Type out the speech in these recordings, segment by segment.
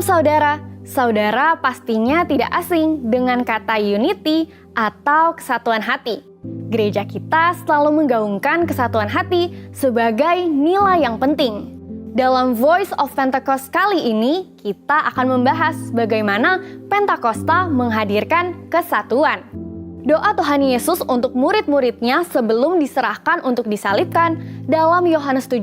Shalom saudara, saudara pastinya tidak asing dengan kata unity atau kesatuan hati. Gereja kita selalu menggaungkan kesatuan hati sebagai nilai yang penting. Dalam Voice of Pentecost kali ini, kita akan membahas bagaimana Pentakosta menghadirkan kesatuan. Doa Tuhan Yesus untuk murid-muridnya sebelum diserahkan untuk disalibkan dalam Yohanes 17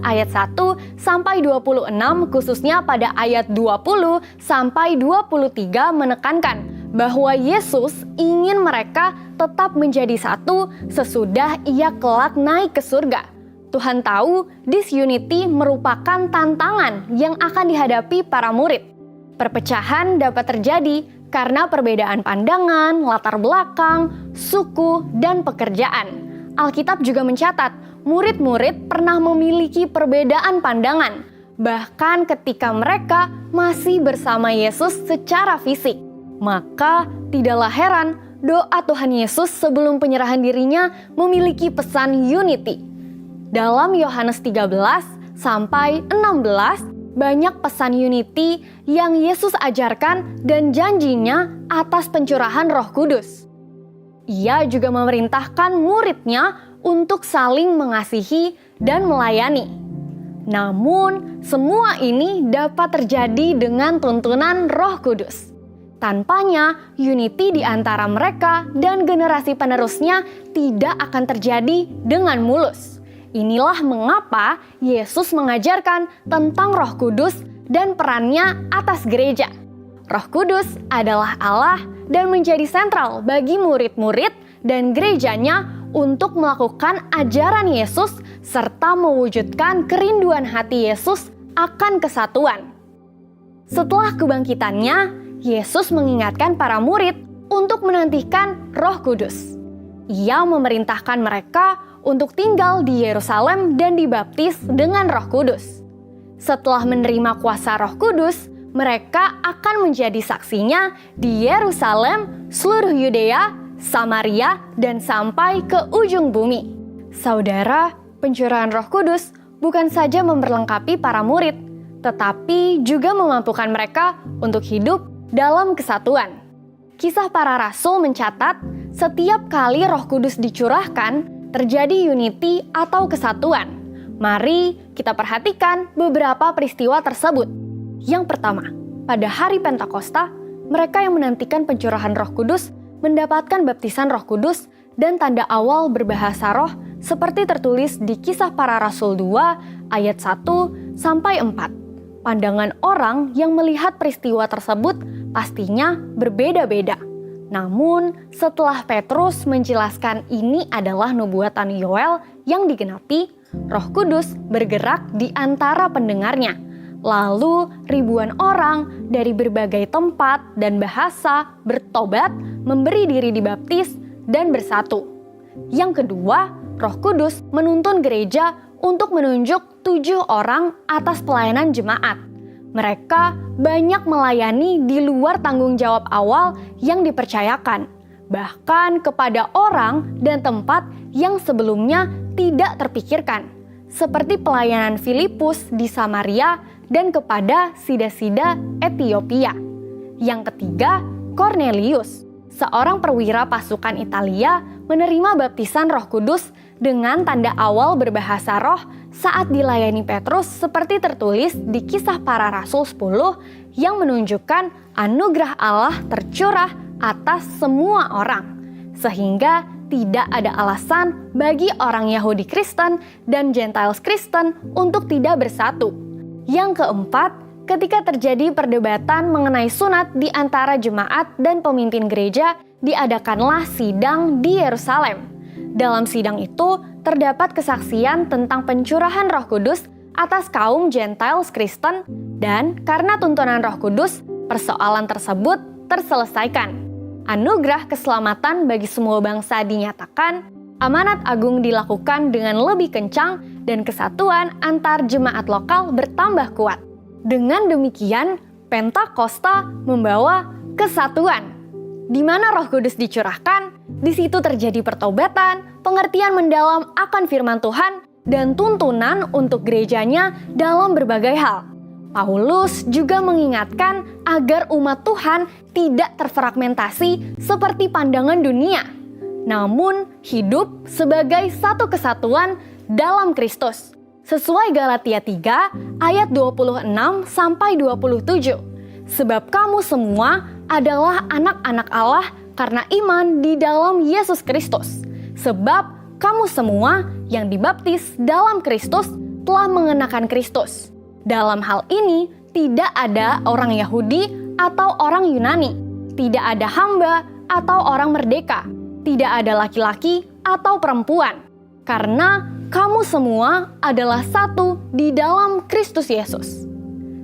ayat 1 sampai 26 khususnya pada ayat 20 sampai 23 menekankan bahwa Yesus ingin mereka tetap menjadi satu sesudah ia kelak naik ke surga. Tuhan tahu disunity merupakan tantangan yang akan dihadapi para murid. Perpecahan dapat terjadi karena perbedaan pandangan, latar belakang, suku, dan pekerjaan. Alkitab juga mencatat, murid-murid pernah memiliki perbedaan pandangan, bahkan ketika mereka masih bersama Yesus secara fisik. Maka tidaklah heran doa Tuhan Yesus sebelum penyerahan dirinya memiliki pesan unity. Dalam Yohanes 13 sampai 16, banyak pesan unity yang Yesus ajarkan dan janjinya atas pencurahan Roh Kudus. Ia juga memerintahkan muridnya untuk saling mengasihi dan melayani. Namun, semua ini dapat terjadi dengan tuntunan Roh Kudus. Tanpanya, unity di antara mereka dan generasi penerusnya tidak akan terjadi dengan mulus. Inilah mengapa Yesus mengajarkan tentang Roh Kudus dan perannya atas gereja. Roh Kudus adalah Allah dan menjadi sentral bagi murid-murid dan gerejanya untuk melakukan ajaran Yesus serta mewujudkan kerinduan hati Yesus akan kesatuan. Setelah kebangkitannya, Yesus mengingatkan para murid untuk menantikan Roh Kudus. Ia memerintahkan mereka untuk tinggal di Yerusalem dan dibaptis dengan Roh Kudus. Setelah menerima kuasa Roh Kudus, mereka akan menjadi saksinya di Yerusalem, seluruh Yudea, Samaria, dan sampai ke ujung bumi. Saudara, pencurahan Roh Kudus bukan saja memperlengkapi para murid, tetapi juga memampukan mereka untuk hidup dalam kesatuan. Kisah Para Rasul mencatat, setiap kali Roh Kudus dicurahkan, terjadi unity atau kesatuan. Mari kita perhatikan beberapa peristiwa tersebut. Yang pertama, pada hari Pentakosta, mereka yang menantikan pencurahan Roh Kudus mendapatkan baptisan Roh Kudus dan tanda awal berbahasa roh seperti tertulis di Kisah Para Rasul 2 ayat 1 sampai 4. Pandangan orang yang melihat peristiwa tersebut pastinya berbeda-beda. Namun, setelah Petrus menjelaskan ini adalah nubuatan Yoel yang digenapi, Roh Kudus bergerak di antara pendengarnya. Lalu, ribuan orang dari berbagai tempat dan bahasa bertobat, memberi diri dibaptis, dan bersatu. Yang kedua, Roh Kudus menuntun gereja untuk menunjuk 7 orang atas pelayanan jemaat. Mereka banyak melayani di luar tanggung jawab awal yang dipercayakan, bahkan kepada orang dan tempat yang sebelumnya tidak terpikirkan, seperti pelayanan Filipus di Samaria dan kepada sida-sida Ethiopia. Yang ketiga, Cornelius, seorang perwira pasukan Italia, menerima baptisan Roh Kudus dengan tanda awal berbahasa roh saat dilayani Petrus seperti tertulis di Kisah Para Rasul 10 yang menunjukkan anugerah Allah tercurah atas semua orang, sehingga tidak ada alasan bagi orang Yahudi Kristen dan Gentiles Kristen untuk tidak bersatu. Yang keempat, ketika terjadi perdebatan mengenai sunat di antara jemaat dan pemimpin gereja, diadakanlah sidang di Yerusalem. Dalam sidang itu, terdapat kesaksian tentang pencurahan Roh Kudus atas kaum Gentiles Kristen, dan karena tuntunan Roh Kudus, persoalan tersebut terselesaikan. Anugerah keselamatan bagi semua bangsa dinyatakan, amanat agung dilakukan dengan lebih kencang, dan kesatuan antar jemaat lokal bertambah kuat. Dengan demikian, Pentakosta membawa kesatuan. Di mana Roh Kudus dicurahkan, di situ terjadi pertobatan, pengertian mendalam akan firman Tuhan, dan tuntunan untuk gerejanya dalam berbagai hal. Paulus juga mengingatkan agar umat Tuhan tidak terfragmentasi seperti pandangan dunia, namun hidup sebagai satu kesatuan dalam Kristus. Sesuai Galatia 3 ayat 26 sampai 27. Sebab kamu semua adalah anak-anak Allah karena iman di dalam Yesus Kristus. Sebab kamu semua yang dibaptis dalam Kristus telah mengenakan Kristus. Dalam hal ini, tidak ada orang Yahudi atau orang Yunani, tidak ada hamba atau orang merdeka, tidak ada laki-laki atau perempuan, karena kamu semua adalah satu di dalam Kristus Yesus.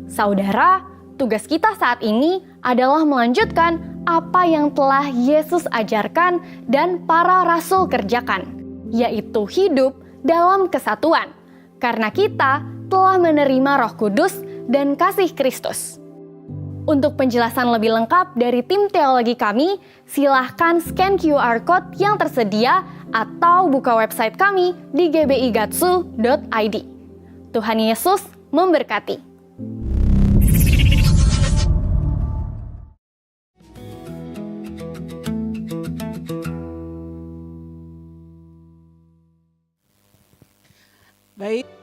Saudara, tugas kita saat ini adalah melanjutkan apa yang telah Yesus ajarkan dan para rasul kerjakan, yaitu hidup dalam kesatuan, karena kita telah menerima Roh Kudus dan kasih Kristus. Untuk penjelasan lebih lengkap dari tim teologi kami, silahkan scan QR Code yang tersedia atau buka website kami di gbigatsu.id. Tuhan Yesus memberkati. Baik.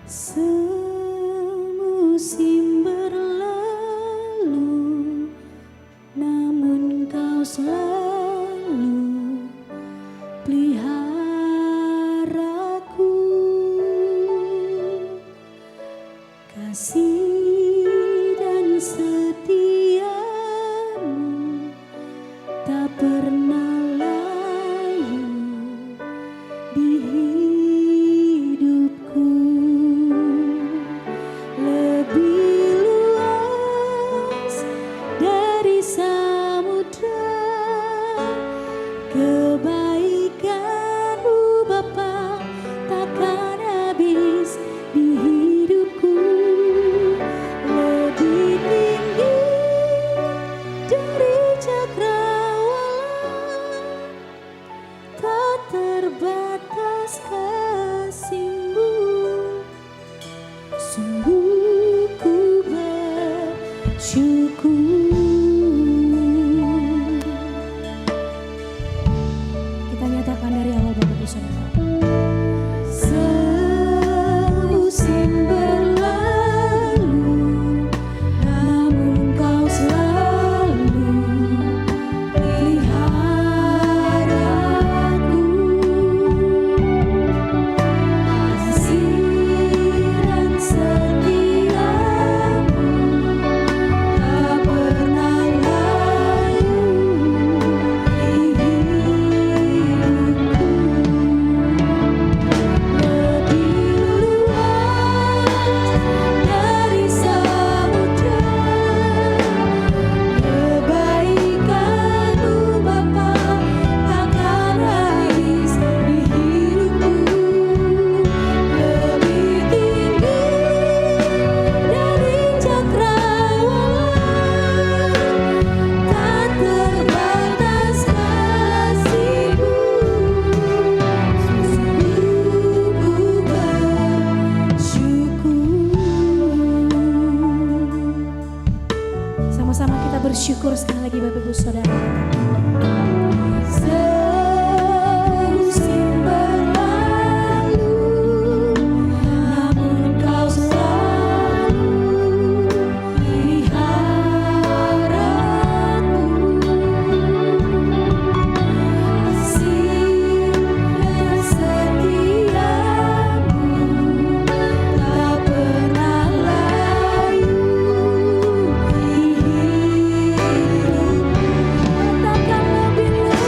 Semusim berlalu, namun kau selalu peliharaku. Kasih dan setiamu tak pernah layu di hidupku. Lebih luas dari samudra kebaikan-Mu Bapa takkan habis di hidupku. Lebih tinggi dari cakrawala, tak terbatas kasih-Mu. Sungguh ku bersyukur. Kita nyatakan dari awal Bapak Ibu Saudara. Semusim berlalu, namun Kau selalu peliharaku. Kasih dan setiamu tak pernah layu di hidupku. Lebih luas dari samudra kebaikan-Mu Bapa takkan habis di hidupku. Lebih tinggi dari cakrawala, tak terbatas kasih-Mu. Sungguh ku bersyukur. Sama-sama kita bersyukur sekali lagi Bapak Ibu Saudara. Semusim berlalu, namun Kau selalu peliharaku. Kasih dan setiamu tak pernah layu di hidupku. Katakan lebih luas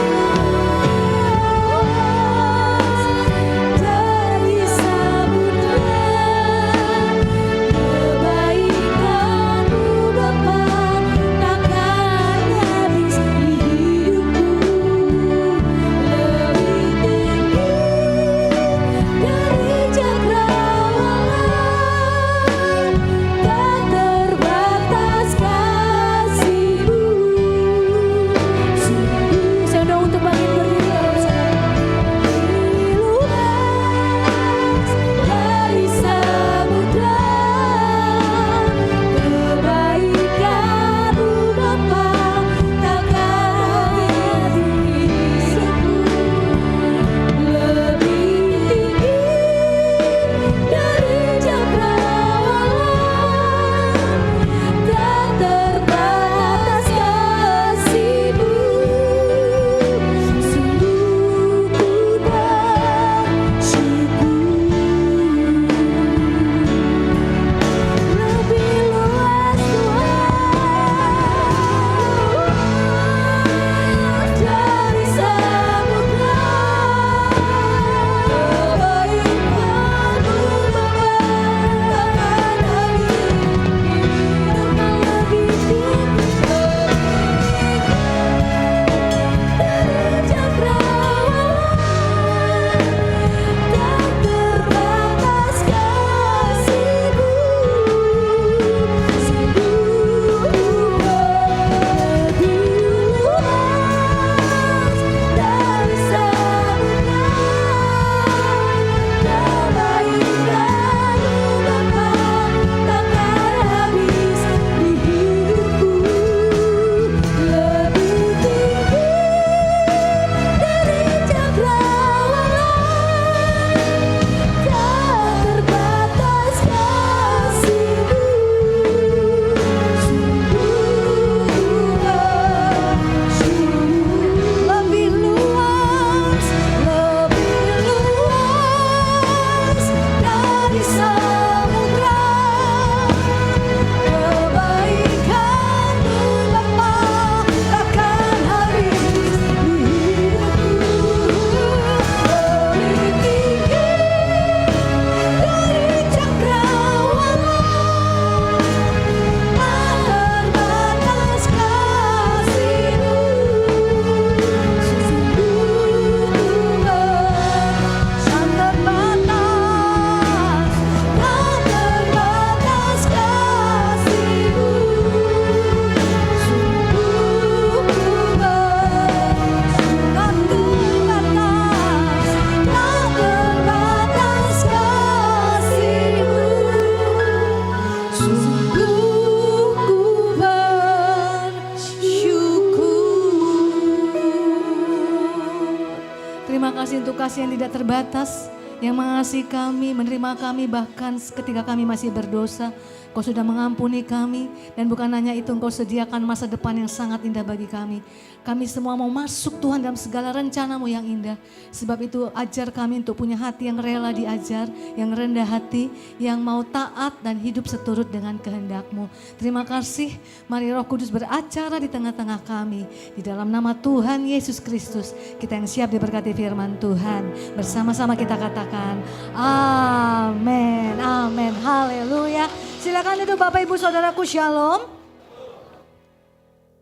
kasih untuk kasih yang tidak terbatas, yang mengasihi kami, menerima kami bahkan ketika kami masih berdosa. Kau sudah mengampuni kami, dan bukan hanya itu, Engkau sediakan masa depan yang sangat indah bagi kami. Kami semua mau masuk Tuhan dalam segala rencana-Mu yang indah. Sebab itu ajar kami untuk punya hati yang rela diajar, yang rendah hati, yang mau taat dan hidup seturut dengan kehendak-Mu. Terima kasih, mari Roh Kudus beracara di tengah-tengah kami. Di dalam nama Tuhan Yesus Kristus, kita yang siap diberkati firman Tuhan. Bersama-sama kita katakan, amin, amin, haleluya. Silakan duduk Bapak Ibu Saudaraku, shalom.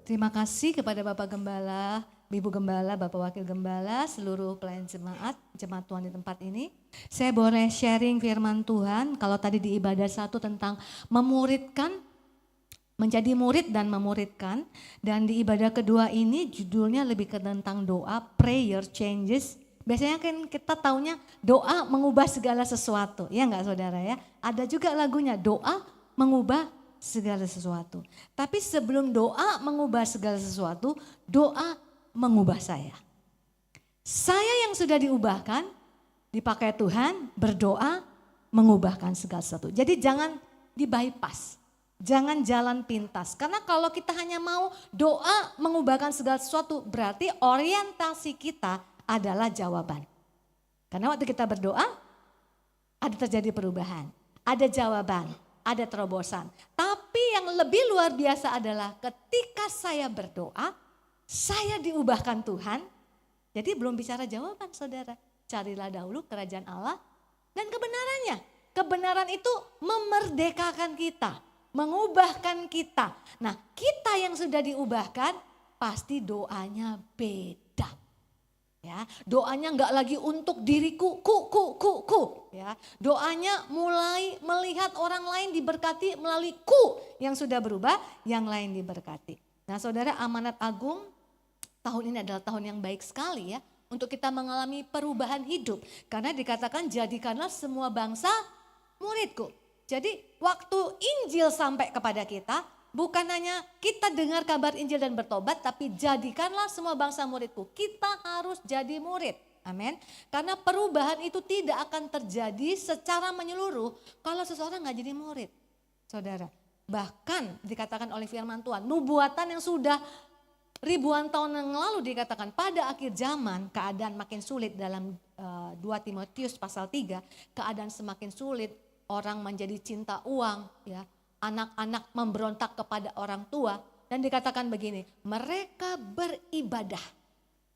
Terima kasih kepada Bapak Gembala, Ibu Gembala, Bapak Wakil Gembala, seluruh pelayan jemaat Tuhan di tempat ini. Saya boleh sharing firman Tuhan. Kalau tadi di ibadah 1 tentang memuridkan, menjadi murid dan memuridkan. Dan di ibadah kedua ini judulnya lebih ke tentang doa, prayer changes. Biasanya kan kita taunya doa mengubah segala sesuatu, ya enggak saudara ya? Ada juga lagunya doa mengubah segala sesuatu. Tapi sebelum doa mengubah segala sesuatu, doa mengubah saya. Saya yang sudah diubahkan, dipakai Tuhan, berdoa mengubahkan segala sesuatu. Jadi jangan di bypass, jangan jalan pintas. Karena kalau kita hanya mau doa mengubahkan segala sesuatu, berarti orientasi kita adalah jawaban. Karena waktu kita berdoa, ada terjadi perubahan, ada jawaban, ada terobosan. Tapi yang lebih luar biasa adalah ketika saya berdoa, saya diubahkan Tuhan. Jadi belum bicara jawaban saudara. Carilah dahulu kerajaan Allah dan kebenarannya. Kebenaran itu memerdekakan kita, mengubahkan kita. Nah, kita yang sudah diubahkan, pasti doanya beda. Ya, doanya enggak lagi untuk diriku, ya. Doanya mulai melihat orang lain diberkati melalui yang sudah berubah, yang lain diberkati. Nah, saudara, amanat agung tahun ini adalah tahun yang baik sekali ya untuk kita mengalami perubahan hidup. Karena dikatakan jadikanlah semua bangsa muridku. Jadi waktu Injil sampai kepada kita, bukan hanya kita dengar kabar Injil dan bertobat, tapi jadikanlah semua bangsa muridku. Kita harus jadi murid. Amin. Karena perubahan itu tidak akan terjadi secara menyeluruh kalau seseorang gak jadi murid. Saudara, bahkan dikatakan oleh firman Tuhan, nubuatan yang sudah ribuan tahun yang lalu dikatakan pada akhir zaman keadaan makin sulit dalam 2 Timotius pasal 3, keadaan semakin sulit, orang menjadi cinta uang ya. Anak-anak memberontak kepada orang tua dan dikatakan begini, mereka beribadah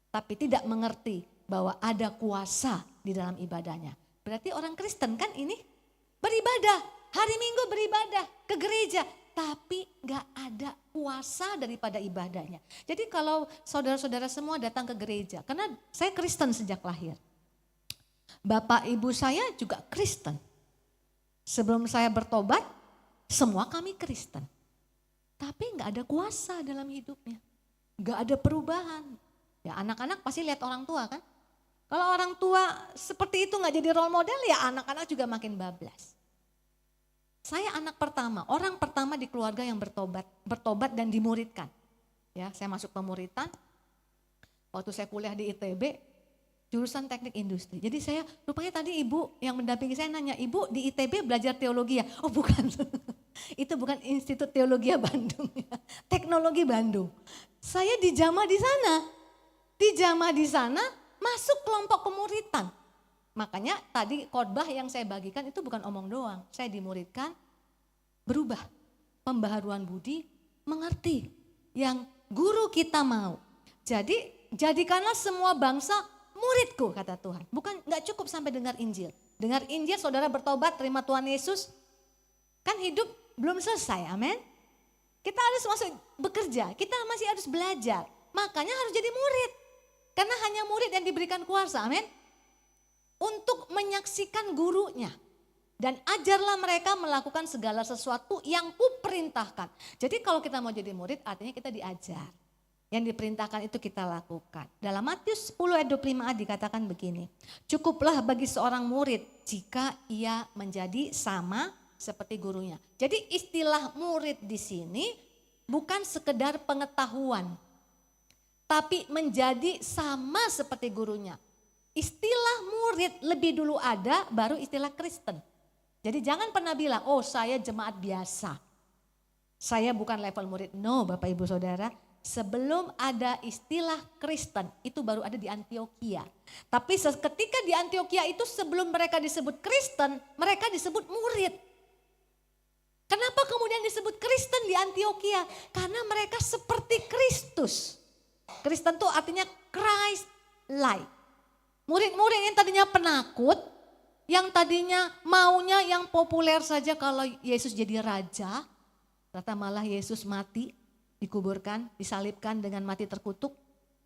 tapi tidak mengerti bahwa ada kuasa di dalam ibadahnya. Berarti orang Kristen kan ini beribadah, hari Minggu beribadah ke gereja tapi gak ada kuasa daripada ibadahnya. Jadi kalau saudara-saudara semua datang ke gereja, karena saya Kristen sejak lahir. Bapak ibu saya juga Kristen. Sebelum saya bertobat, semua kami Kristen, tapi nggak ada kuasa dalam hidupnya, nggak ada perubahan. Ya anak-anak pasti lihat orang tua kan, kalau orang tua seperti itu nggak jadi role model ya anak-anak juga makin bablas. Saya anak pertama, orang pertama di keluarga yang bertobat dan dimuridkan. Ya saya masuk pemuritan, waktu saya kuliah di ITB, jurusan teknik industri. Jadi saya rupanya tadi ibu yang mendampingi saya nanya, ibu di ITB belajar teologi ya? Oh bukan. Itu bukan Institut Teologi Bandung, ya. Teknologi Bandung. Saya dijamah di sana. Dijamah di sana masuk kelompok pemuritan. Makanya tadi khotbah yang saya bagikan itu bukan omong doang. Saya dimuridkan, berubah. Pembaharuan budi, mengerti. Yang guru kita mau. Jadi jadikanlah semua bangsa muridku kata Tuhan. Bukan gak cukup sampai dengar Injil. Dengar Injil saudara bertobat terima Tuhan Yesus. Kan hidup belum selesai, amin. Kita harus masuk bekerja, kita masih harus belajar. Makanya harus jadi murid. Karena hanya murid yang diberikan kuasa, amin. Untuk menyaksikan gurunya. Dan ajarlah mereka melakukan segala sesuatu yang kuperintahkan. Jadi kalau kita mau jadi murid artinya kita diajar. Yang diperintahkan itu kita lakukan. Dalam Matius 10 ayat 25a dikatakan begini. Cukuplah bagi seorang murid jika ia menjadi sama seperti gurunya. Jadi istilah murid di sini bukan sekedar pengetahuan. Tapi menjadi sama seperti gurunya. Istilah murid lebih dulu ada, baru istilah Kristen. Jadi jangan pernah bilang, oh saya jemaat biasa. Saya bukan level murid. No, Bapak Ibu Saudara. Sebelum ada istilah Kristen, itu baru ada di Antioquia. Tapi ketika di Antioquia itu sebelum mereka disebut Kristen, mereka disebut murid. Kenapa kemudian disebut Kristen di Antioquia? Karena mereka seperti Kristus. Kristen itu artinya Christ-like. Murid-murid yang tadinya penakut, yang tadinya maunya yang populer saja kalau Yesus jadi raja, ternyata malah Yesus mati, dikuburkan, disalibkan dengan mati terkutuk.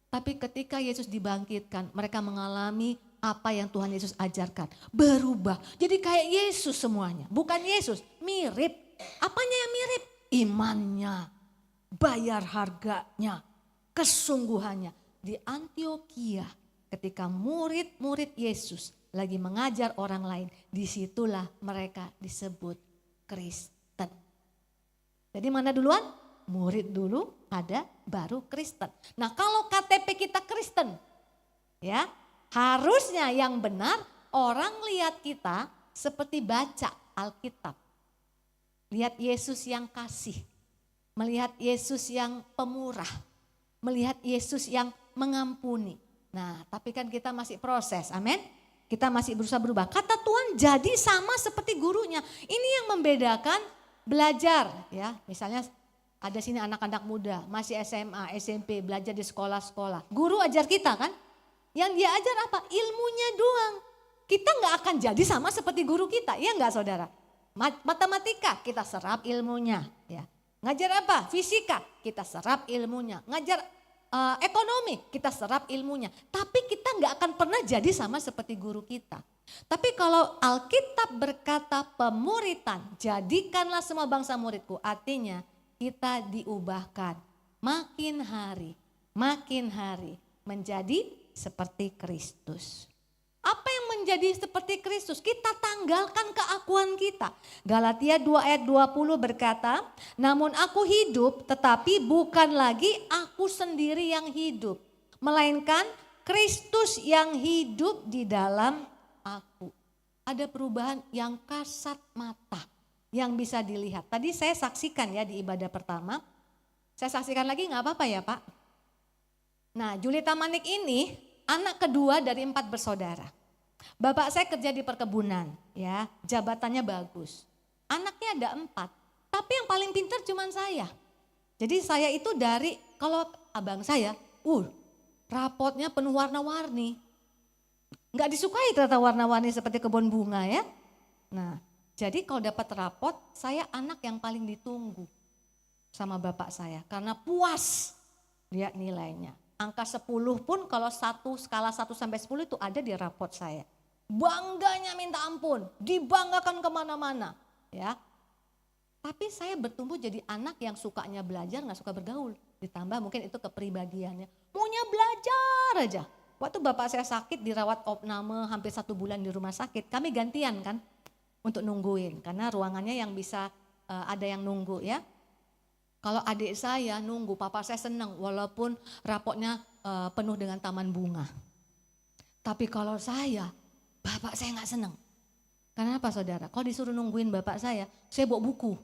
Tapi ketika Yesus dibangkitkan, mereka mengalami apa yang Tuhan Yesus ajarkan. Berubah, jadi kayak Yesus semuanya. Bukan Yesus, mirip. Apanya yang mirip? Imannya, bayar harganya, kesungguhannya. Di Antioquia, ketika murid-murid Yesus lagi mengajar orang lain, disitulah mereka disebut Kristen. Jadi mana duluan? Murid dulu ada, baru Kristen. Nah kalau KTP kita Kristen, ya harusnya yang benar orang lihat kita seperti baca Alkitab. Lihat Yesus yang kasih, melihat Yesus yang pemurah, melihat Yesus yang mengampuni. Nah tapi kan kita masih proses, amin. Kita masih berusaha berubah. Kata Tuhan jadi sama seperti gurunya. Ini yang membedakan belajar ya. Misalnya ada sini anak-anak muda masih SMA, SMP belajar di sekolah-sekolah. Guru ajar kita kan. Yang dia ajar apa? Ilmunya doang. Kita gak akan jadi sama seperti guru kita. Iya gak saudara? Matematika kita serap ilmunya. Ya. Ngajar apa? Fisika kita serap ilmunya. Ngajar ekonomi kita serap ilmunya. Tapi kita gak akan pernah jadi sama seperti guru kita. Tapi kalau Alkitab berkata pemuritan, jadikanlah semua bangsa muridku. Artinya kita diubahkan makin hari menjadi seperti Kristus. Apa yang menjadi seperti Kristus? Kita tanggalkan keakuan kita. Galatia 2 ayat 20 berkata, namun aku hidup tetapi bukan lagi aku sendiri yang hidup. Melainkan Kristus yang hidup di dalam aku. Ada perubahan yang kasat mata yang bisa dilihat. Tadi saya saksikan ya di ibadah pertama. Saya saksikan lagi gak apa-apa ya Pak. Nah Julita Manik ini anak kedua dari 4 bersaudara. Bapak saya kerja di perkebunan ya, jabatannya bagus. Anaknya ada 4, tapi yang paling pintar cuma saya. Jadi saya itu dari, kalau abang saya, rapotnya penuh warna-warni. Nggak disukai ternyata warna-warni seperti kebun bunga ya. Nah jadi kalau dapat rapot, saya anak yang paling ditunggu sama bapak saya. Karena puas lihat nilainya. Angka 10 pun kalau skala 1 sampai 10 itu ada di rapot saya. Bangganya minta ampun, dibanggakan kemana-mana. Ya. Tapi saya bertumbuh jadi anak yang sukanya belajar, gak suka bergaul. Ditambah mungkin itu kepribadiannya. Maunya belajar aja. Waktu bapak saya sakit dirawat opname hampir 1 bulan di rumah sakit. Kami gantian kan untuk nungguin. Karena ruangannya yang bisa ada yang nunggu ya. Kalau adik saya nunggu, papa saya senang walaupun rapotnya penuh dengan taman bunga. Tapi kalau saya, bapak saya gak senang. Kenapa saudara? Kalau disuruh nungguin bapak saya bawa buku.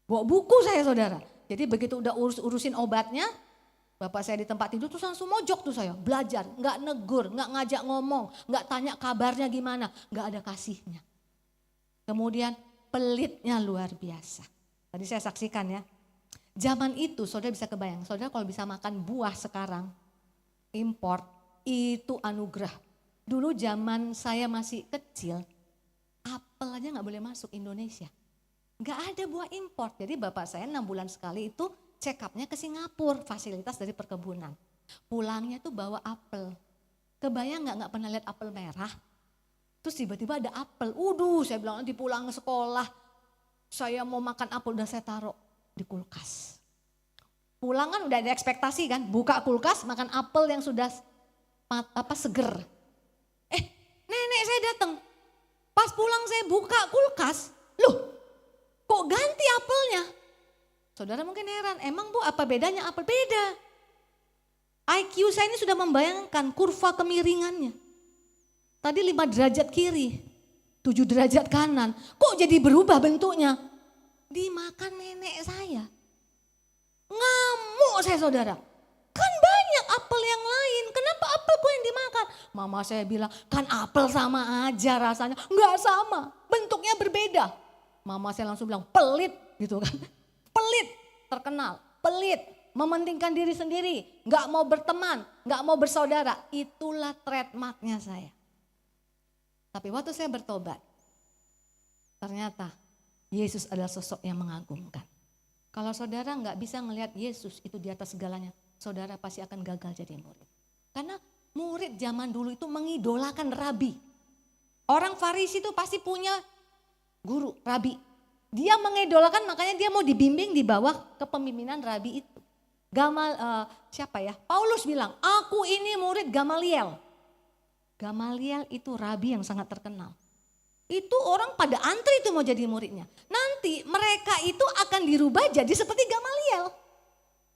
Bawa buku saya saudara. Jadi begitu udah urusin obatnya, bapak saya di tempat tidur terus langsung mojok tuh saya. Belajar, gak negur, gak ngajak ngomong, gak tanya kabarnya gimana. Gak ada kasihnya. Kemudian pelitnya luar biasa. Tadi saya saksikan ya. Zaman itu saudara bisa kebayang. Saudara kalau bisa makan buah sekarang, import, itu anugerah. Dulu zaman saya masih kecil, apel aja gak boleh masuk Indonesia. Gak ada buah import. Jadi bapak saya 6 bulan sekali itu check up-nya ke Singapura, fasilitas dari perkebunan. Pulangnya tuh bawa apel. Kebayang gak pernah lihat apel merah? Terus tiba-tiba ada apel. Saya bilang nanti pulang ke sekolah, saya mau makan apel, udah saya taruh di kulkas. Pulang kan udah ada ekspektasi kan, buka kulkas makan apel yang sudah seger. Nenek saya datang, pas pulang saya buka kulkas, loh kok ganti apelnya? Saudara mungkin heran, emang Bu apa bedanya apel? Beda. IQ saya ini sudah membayangkan kurva kemiringannya. Tadi 5 derajat kiri, 7 derajat kanan. Kok jadi berubah bentuknya? Dimakan nenek saya. Ngamuk saya saudara. Kan banyak apel yang lain, kenapa apelku yang dimakan? Mama saya bilang, kan apel sama aja rasanya. Enggak sama, bentuknya berbeda. Mama saya langsung bilang, pelit gitu kan. Pelit, terkenal, pelit. Mementingkan diri sendiri, enggak mau berteman, enggak mau bersaudara. Itulah trademarknya saya. Tapi waktu saya bertobat, ternyata Yesus adalah sosok yang mengagumkan. Kalau saudara nggak bisa ngelihat Yesus itu di atas segalanya, saudara pasti akan gagal jadi murid. Karena murid zaman dulu itu mengidolakan rabi. Orang Farisi itu pasti punya guru, rabi. Dia mengidolakan, makanya dia mau dibimbing di bawah kepemimpinan rabi itu. Paulus bilang, aku ini murid Gamaliel. Gamaliel itu rabi yang sangat terkenal. Itu orang pada antri itu mau jadi muridnya. Nanti mereka itu akan dirubah jadi seperti Gamaliel.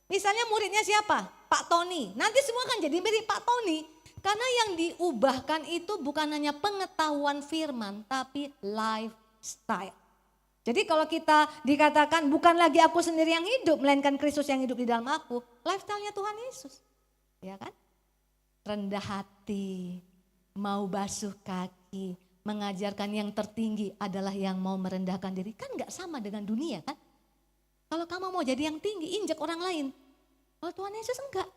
Misalnya muridnya siapa? Pak Tony. Nanti semua akan jadi mirip Pak Tony. Karena yang diubahkan itu bukan hanya pengetahuan firman, tapi lifestyle. Jadi kalau kita dikatakan bukan lagi aku sendiri yang hidup, melainkan Kristus yang hidup di dalam aku. Lifestyle-nya Tuhan Yesus. Ya kan? Rendah hati, mau basuh kaki, mengajarkan yang tertinggi adalah yang mau merendahkan diri. Kan gak sama dengan dunia kan. Kalau kamu mau jadi yang tinggi, injak orang lain. Kalau Tuhan Yesus enggak.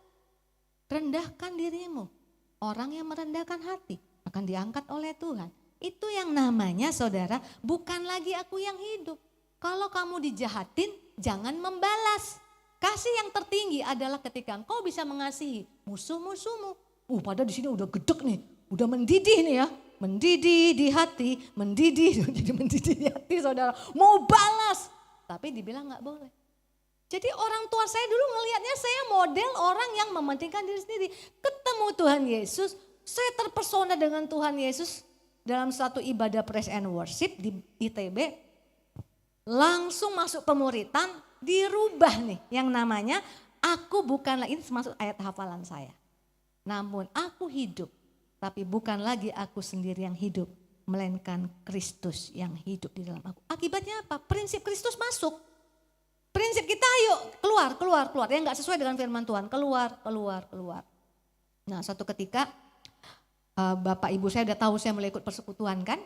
Rendahkan dirimu. Orang yang merendahkan hati akan diangkat oleh Tuhan. Itu yang namanya saudara, bukan lagi aku yang hidup. Kalau kamu dijahatin, jangan membalas. Kasih yang tertinggi adalah ketika engkau bisa mengasihi musuh-musuhmu. Padahal di sini udah gedek nih, udah mendidih nih ya. Mendidih di hati, mendidih di hati saudara. Mau balas, tapi dibilang gak boleh. Jadi orang tua saya dulu ngelihatnya saya model orang yang mementingkan diri sendiri. Ketemu Tuhan Yesus, saya terpesona dengan Tuhan Yesus dalam satu ibadah praise and worship di ITB. Langsung masuk pemuritan, dirubah nih yang namanya aku bukanlah, ini termasuk ayat hafalan saya. Namun aku hidup. Tapi bukan lagi aku sendiri yang hidup, melainkan Kristus yang hidup di dalam aku. Akibatnya apa? Prinsip Kristus masuk. Prinsip kita ayo keluar. Yang gak sesuai dengan firman Tuhan, keluar. Nah suatu ketika bapak ibu saya udah tahu saya mulai ikut persekutuan kan.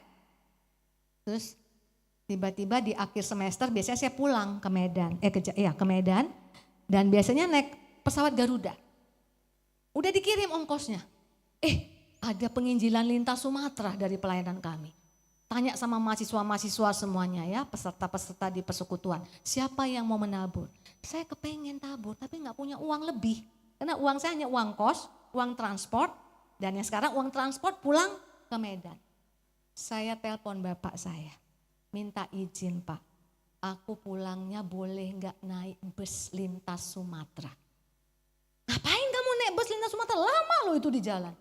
Terus tiba-tiba di akhir semester biasanya saya pulang ke Medan. Ke Medan. Dan biasanya naik pesawat Garuda. Udah dikirim ongkosnya. Ada penginjilan lintas Sumatera dari pelayanan kami. Tanya sama mahasiswa-mahasiswa semuanya ya, peserta-peserta di persekutuan. Siapa yang mau menabur? Saya kepengen tabur tapi gak punya uang lebih. Karena uang saya hanya uang kos, uang transport. Dan yang sekarang uang transport pulang ke Medan. Saya telepon bapak saya. Minta izin Pak, aku pulangnya boleh gak naik bus lintas Sumatera? Ngapain kamu naik bus lintas Sumatera? Lama loh itu di jalan.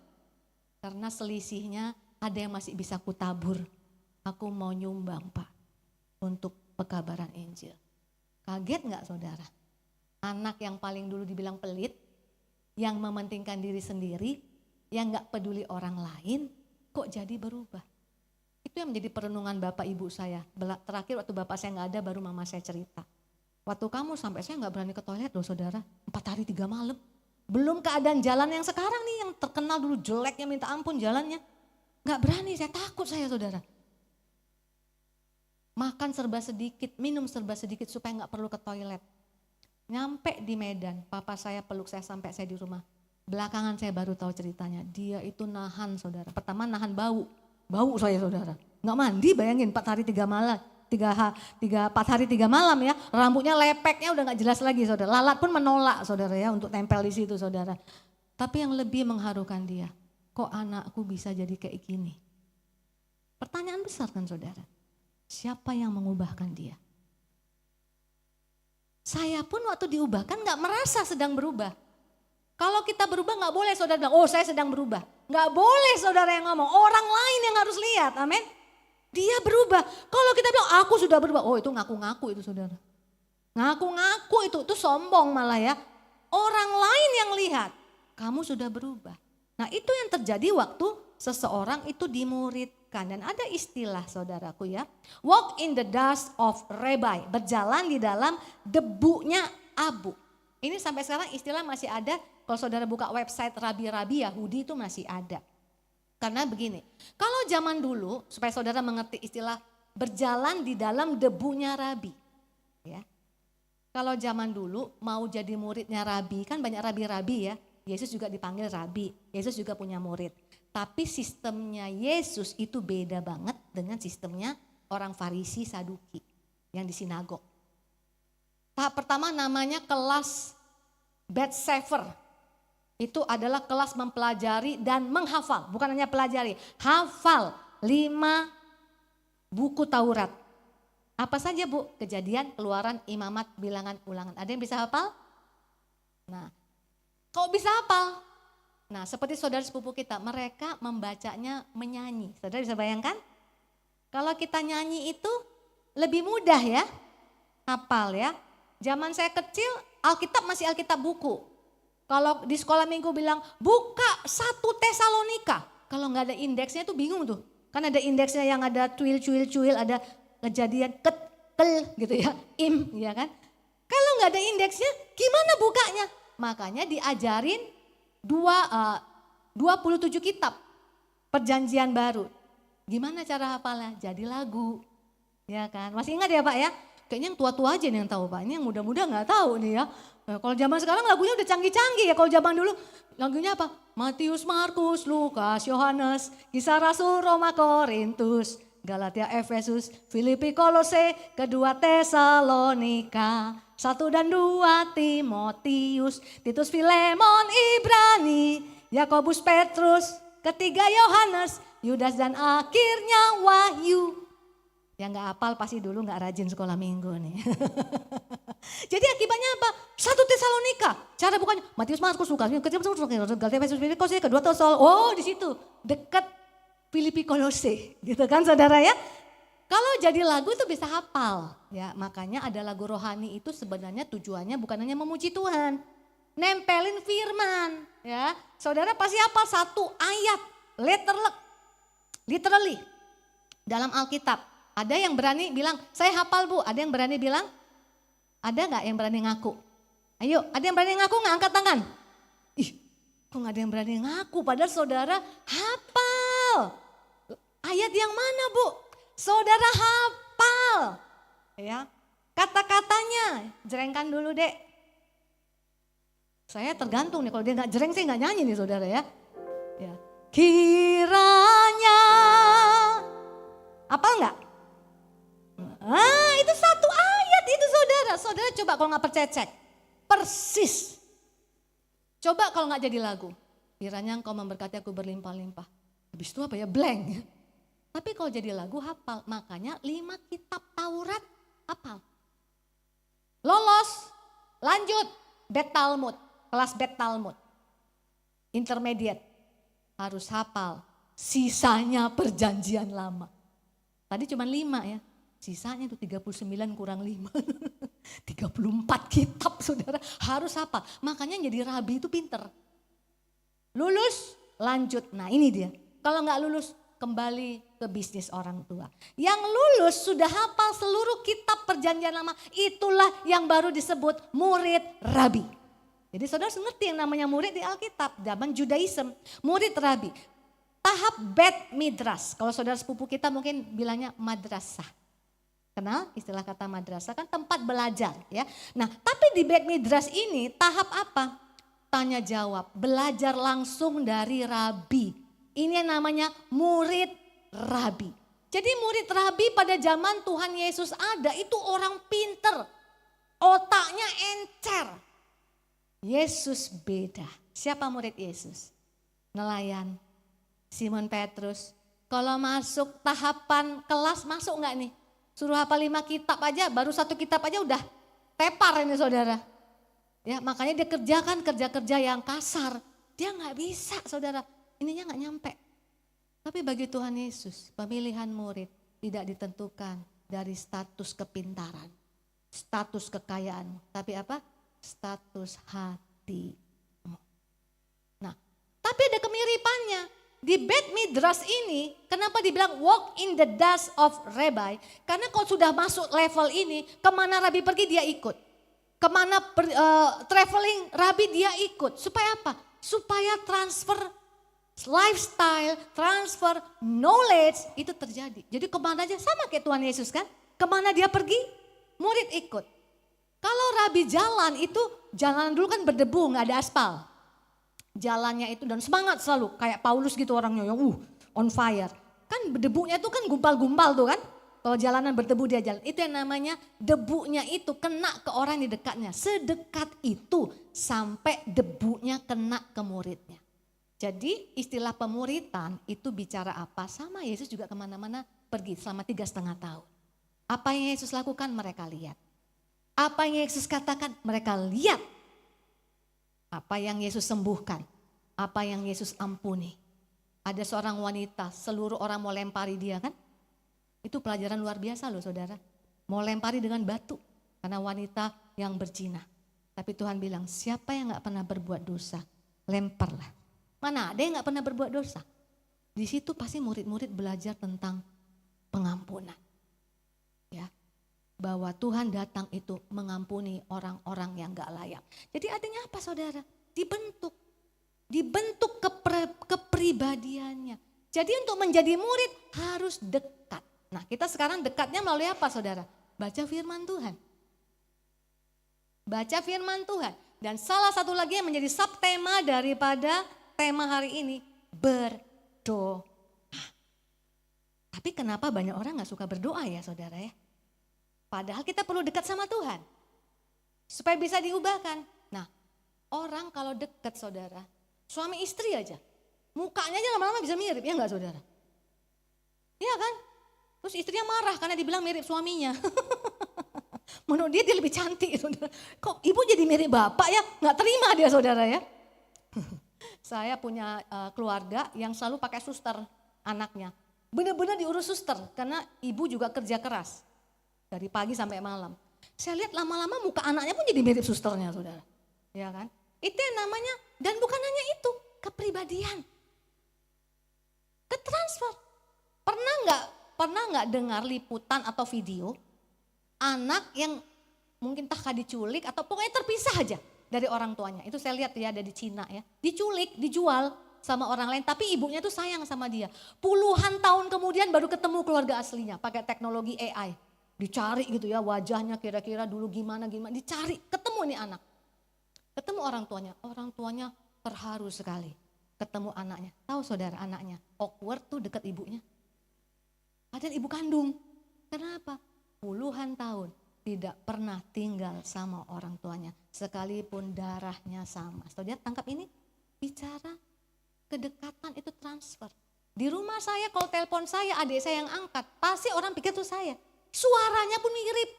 Karena selisihnya ada yang masih bisa kutabur. Aku mau nyumbang Pak untuk pekabaran Injil. Kaget gak saudara? Anak yang paling dulu dibilang pelit, yang mementingkan diri sendiri, yang gak peduli orang lain, kok jadi berubah? Itu yang menjadi perenungan bapak ibu saya. Terakhir waktu bapak saya gak ada baru mama saya cerita. Waktu kamu sampai saya gak berani ke toilet loh saudara, 4 hari 3 malam. Belum keadaan jalan yang sekarang nih yang terkenal dulu jeleknya minta ampun jalannya. Gak berani, saya takut saya saudara. Makan serba sedikit, minum serba sedikit supaya gak perlu ke toilet. Nyampe di Medan, papa saya peluk saya sampai saya di rumah. Belakangan saya baru tahu ceritanya, dia itu nahan saudara. Pertama nahan bau saya saudara. Gak mandi bayangin 4 hari 3 malam. 4 hari 3 malam ya, rambutnya lepeknya udah gak jelas lagi saudara. Lalat pun menolak saudara ya untuk tempel di situ saudara. Tapi yang lebih mengharukan dia, kok anakku bisa jadi kayak gini? Pertanyaan besar kan saudara, siapa yang mengubahkan dia? Saya pun waktu diubahkan gak merasa sedang berubah. Kalau kita berubah gak boleh saudara bilang, oh saya sedang berubah. Gak boleh saudara yang ngomong, orang lain yang harus lihat, amin. Dia berubah. Kalau kita bilang aku sudah berubah, oh itu ngaku-ngaku itu saudara. Ngaku-ngaku itu sombong malah ya. Orang lain yang lihat. kamu sudah berubah. Nah itu yang terjadi waktu seseorang itu dimuridkan. Dan ada istilah saudaraku ya, walk in the dust of rabbi, berjalan di dalam debunya abu. Ini sampai sekarang istilah masih ada, kalau saudara buka website rabi-rabi Yahudi itu masih ada. Karena begini, kalau zaman dulu supaya saudara mengerti istilah berjalan di dalam debunya rabi. Ya. Kalau zaman dulu mau jadi muridnya rabi, kan banyak rabi-rabi ya. Yesus juga dipanggil rabi, Yesus juga punya murid. Tapi sistemnya Yesus itu beda banget dengan sistemnya orang Farisi Saduki yang di sinagog. Tahap pertama namanya kelas Beth Sefer. Itu adalah kelas mempelajari dan menghafal, bukan hanya pelajari, hafal 5 buku Taurat. Apa saja Bu? Kejadian, Keluaran, Imamat, Bilangan, Ulangan. Ada yang bisa hafal? Nah, kok bisa hafal? Nah, seperti saudara sepupu kita, mereka membacanya menyanyi. Saudara bisa bayangkan? Kalau kita nyanyi itu lebih mudah ya, hafal ya. Zaman saya kecil, Alkitab masih Alkitab buku. Kalau di sekolah minggu bilang buka 1 Tesalonika. Kalau nggak ada indeksnya itu bingung tuh. Kan ada indeksnya yang ada cuil, ada kejadian kel gitu ya, ya kan. Kalau nggak ada indeksnya gimana bukanya? Makanya diajarin 27 kitab perjanjian baru. Gimana cara hafalnya? Jadi lagu. Ya kan, masih ingat ya Pak ya? Kayaknya yang tua-tua aja nih yang tahu Pak, ini yang muda-muda nggak tahu nih ya. Kalau zaman sekarang lagunya udah canggih-canggih ya, kalau zaman dulu lagunya apa? Matius, Markus, Lukas, Yohanes, Kisah Rasul, Roma, Korintus, Galatia, Efesus, Filipi, Kolose, kedua Tesalonika, 1 dan 2 Timotius, Titus, Filemon, Ibrani, Yakobus, Petrus, ketiga Yohanes, Yudas dan akhirnya Wahyu. Yang gak hafal pasti dulu gak rajin sekolah minggu nih. Jadi akibatnya apa? 1 Tesalonika. Cara bukanya Matius, Markus, Lukas, Galatia, Efesus, Filipi, Kolose, kedua Tesalonika. Oh di situ dekat Filipi, Kolose, gitu kan saudara ya. Kalau jadi lagu itu bisa hafal. Ya makanya ada lagu rohani itu sebenarnya tujuannya bukan hanya memuji Tuhan. Nempelin firman. Ya, saudara pasti hafal 1 ayat. Literally. Dalam Alkitab. Ada yang berani bilang, saya hafal Bu. Ada yang berani bilang? Ada gak yang berani ngaku? Ayo, ada yang berani ngaku gak? Angkat tangan. Ih, kok gak ada yang berani ngaku? Padahal saudara hafal. Ayat yang mana Bu? Saudara hafal. Ya, kata-katanya. Jerengkan dulu Dek. Saya tergantung nih, kalau dia gak jereng saya gak nyanyi nih saudara ya. Ya. Kiranya. Hafal gak? Itu 1 ayat itu saudara. Saudara coba kalau gak percaya cek. Persis. Coba kalau gak jadi lagu. Kiranya engkau memberkati aku berlimpah-limpah. Habis itu apa ya? Blank. Tapi kalau jadi lagu hafal. Makanya 5 kitab Taurat hafal. Lolos. Lanjut. Bet Talmud. Kelas Bet Talmud. Intermediate. Harus hafal. Sisanya perjanjian lama. Tadi cuma 5 ya. Sisanya itu 39 kurang 5. 34 kitab saudara harus hafal. Makanya jadi rabi itu pinter. Lulus lanjut. Nah ini dia. Kalau nggak lulus kembali ke bisnis orang tua. Yang lulus sudah hafal seluruh kitab perjanjian lama. Itulah yang baru disebut murid rabi. Jadi saudara ngerti yang namanya murid di Alkitab. Zaman Judaism. Murid rabi. Tahap Bet Midras. Kalau saudara sepupu kita mungkin bilangnya madrasah. Kenal istilah kata madrasah kan tempat belajar ya. Nah tapi di Bet Midras ini tahap apa? Tanya jawab, belajar langsung dari rabi. Ini yang namanya murid rabi. Jadi murid rabi pada zaman Tuhan Yesus ada itu orang pinter. Otaknya encer. Yesus beda. Siapa murid Yesus? Nelayan. Simon Petrus. Kalau masuk tahapan kelas masuk enggak nih? Suruh hafal 5 kitab aja, baru 1 kitab aja udah tepar ini saudara. Ya makanya dia kerjakan kerja-kerja yang kasar. Dia nggak bisa saudara, ininya nggak nyampe. Tapi bagi Tuhan Yesus, pemilihan murid tidak ditentukan dari status kepintaran, status kekayaan. Tapi apa? Status hati. di Bet Midrash ini, kenapa dibilang walk in the dust of Rabbi? Karena kalau sudah masuk level ini, kemana Rabi pergi dia ikut. Kemana traveling Rabi dia ikut. Supaya apa? Supaya transfer lifestyle, transfer knowledge itu terjadi. Jadi kemana aja sama kayak Tuhan Yesus kan. Kemana dia pergi, murid ikut. Kalau Rabi jalan itu, jalan dulu kan berdebu, gak ada aspal. Jalannya itu dan semangat selalu kayak Paulus gitu orangnya yang on fire. Kan debunya itu kan gumpal-gumpal tuh kan. Kalau jalanan berdebu dia jalan. Itu yang namanya debunya itu kena ke orang di dekatnya. Sedekat itu sampai debunya kena ke muridnya. Jadi istilah pemuritan itu bicara apa? Sama Yesus juga kemana-mana pergi selama 3,5 tahun. Apa yang Yesus lakukan mereka lihat. Apa yang Yesus katakan mereka lihat. Apa yang Yesus sembuhkan, apa yang Yesus ampuni. Ada seorang wanita, seluruh orang mau lempari dia kan. Itu pelajaran luar biasa loh saudara. Mau lempari dengan batu, karena wanita yang berzina. Tapi Tuhan bilang, siapa yang gak pernah berbuat dosa, lemparlah. Mana ada yang gak pernah berbuat dosa? Di situ pasti murid-murid belajar tentang pengampunan. Ya. Bahwa Tuhan datang itu mengampuni orang-orang yang gak layak. Jadi artinya apa saudara? Dibentuk kepribadiannya. Jadi untuk menjadi murid harus dekat. Nah kita sekarang dekatnya melalui apa saudara? Baca firman Tuhan. Baca firman Tuhan. Dan salah satu lagi yang menjadi subtema daripada tema hari ini, berdoa. Tapi kenapa banyak orang gak suka berdoa ya saudara ya? Padahal kita perlu dekat sama Tuhan. Supaya bisa diubahkan. Nah orang kalau dekat saudara, suami istri aja. Mukanya aja lama-lama bisa mirip, ya enggak saudara? Iya kan? Terus istrinya marah karena dibilang mirip suaminya. Menurut dia lebih cantik saudara. Kok ibu jadi mirip bapak ya? Nggak terima dia saudara ya. Saya punya keluarga yang selalu pakai suster anaknya. Benar-benar diurus suster karena ibu juga kerja keras. Dari pagi sampai malam. Saya lihat lama-lama muka anaknya pun jadi mirip susternya saudara. Ya kan? Itu yang namanya, dan bukan hanya itu, kepribadian. Ketransfer. Pernah nggak dengar liputan atau video anak yang mungkin tak diculik atau pokoknya terpisah aja dari orang tuanya. Itu saya lihat ya ada di Cina ya. Diculik, dijual sama orang lain tapi ibunya tuh sayang sama dia. Puluhan tahun kemudian baru ketemu keluarga aslinya pakai teknologi AI. Dicari gitu ya wajahnya kira-kira dulu gimana, dicari, ketemu nih anak. Ketemu orang tuanya terharu sekali. Ketemu anaknya, tahu saudara anaknya, awkward tuh dekat ibunya. Padahal ibu kandung, kenapa? Puluhan tahun tidak pernah tinggal sama orang tuanya. Sekalipun darahnya sama. Saudara tangkap ini, bicara kedekatan itu transfer. Di rumah saya kalau telepon saya, adik saya yang angkat, pasti orang pikir tuh saya. Suaranya pun mirip,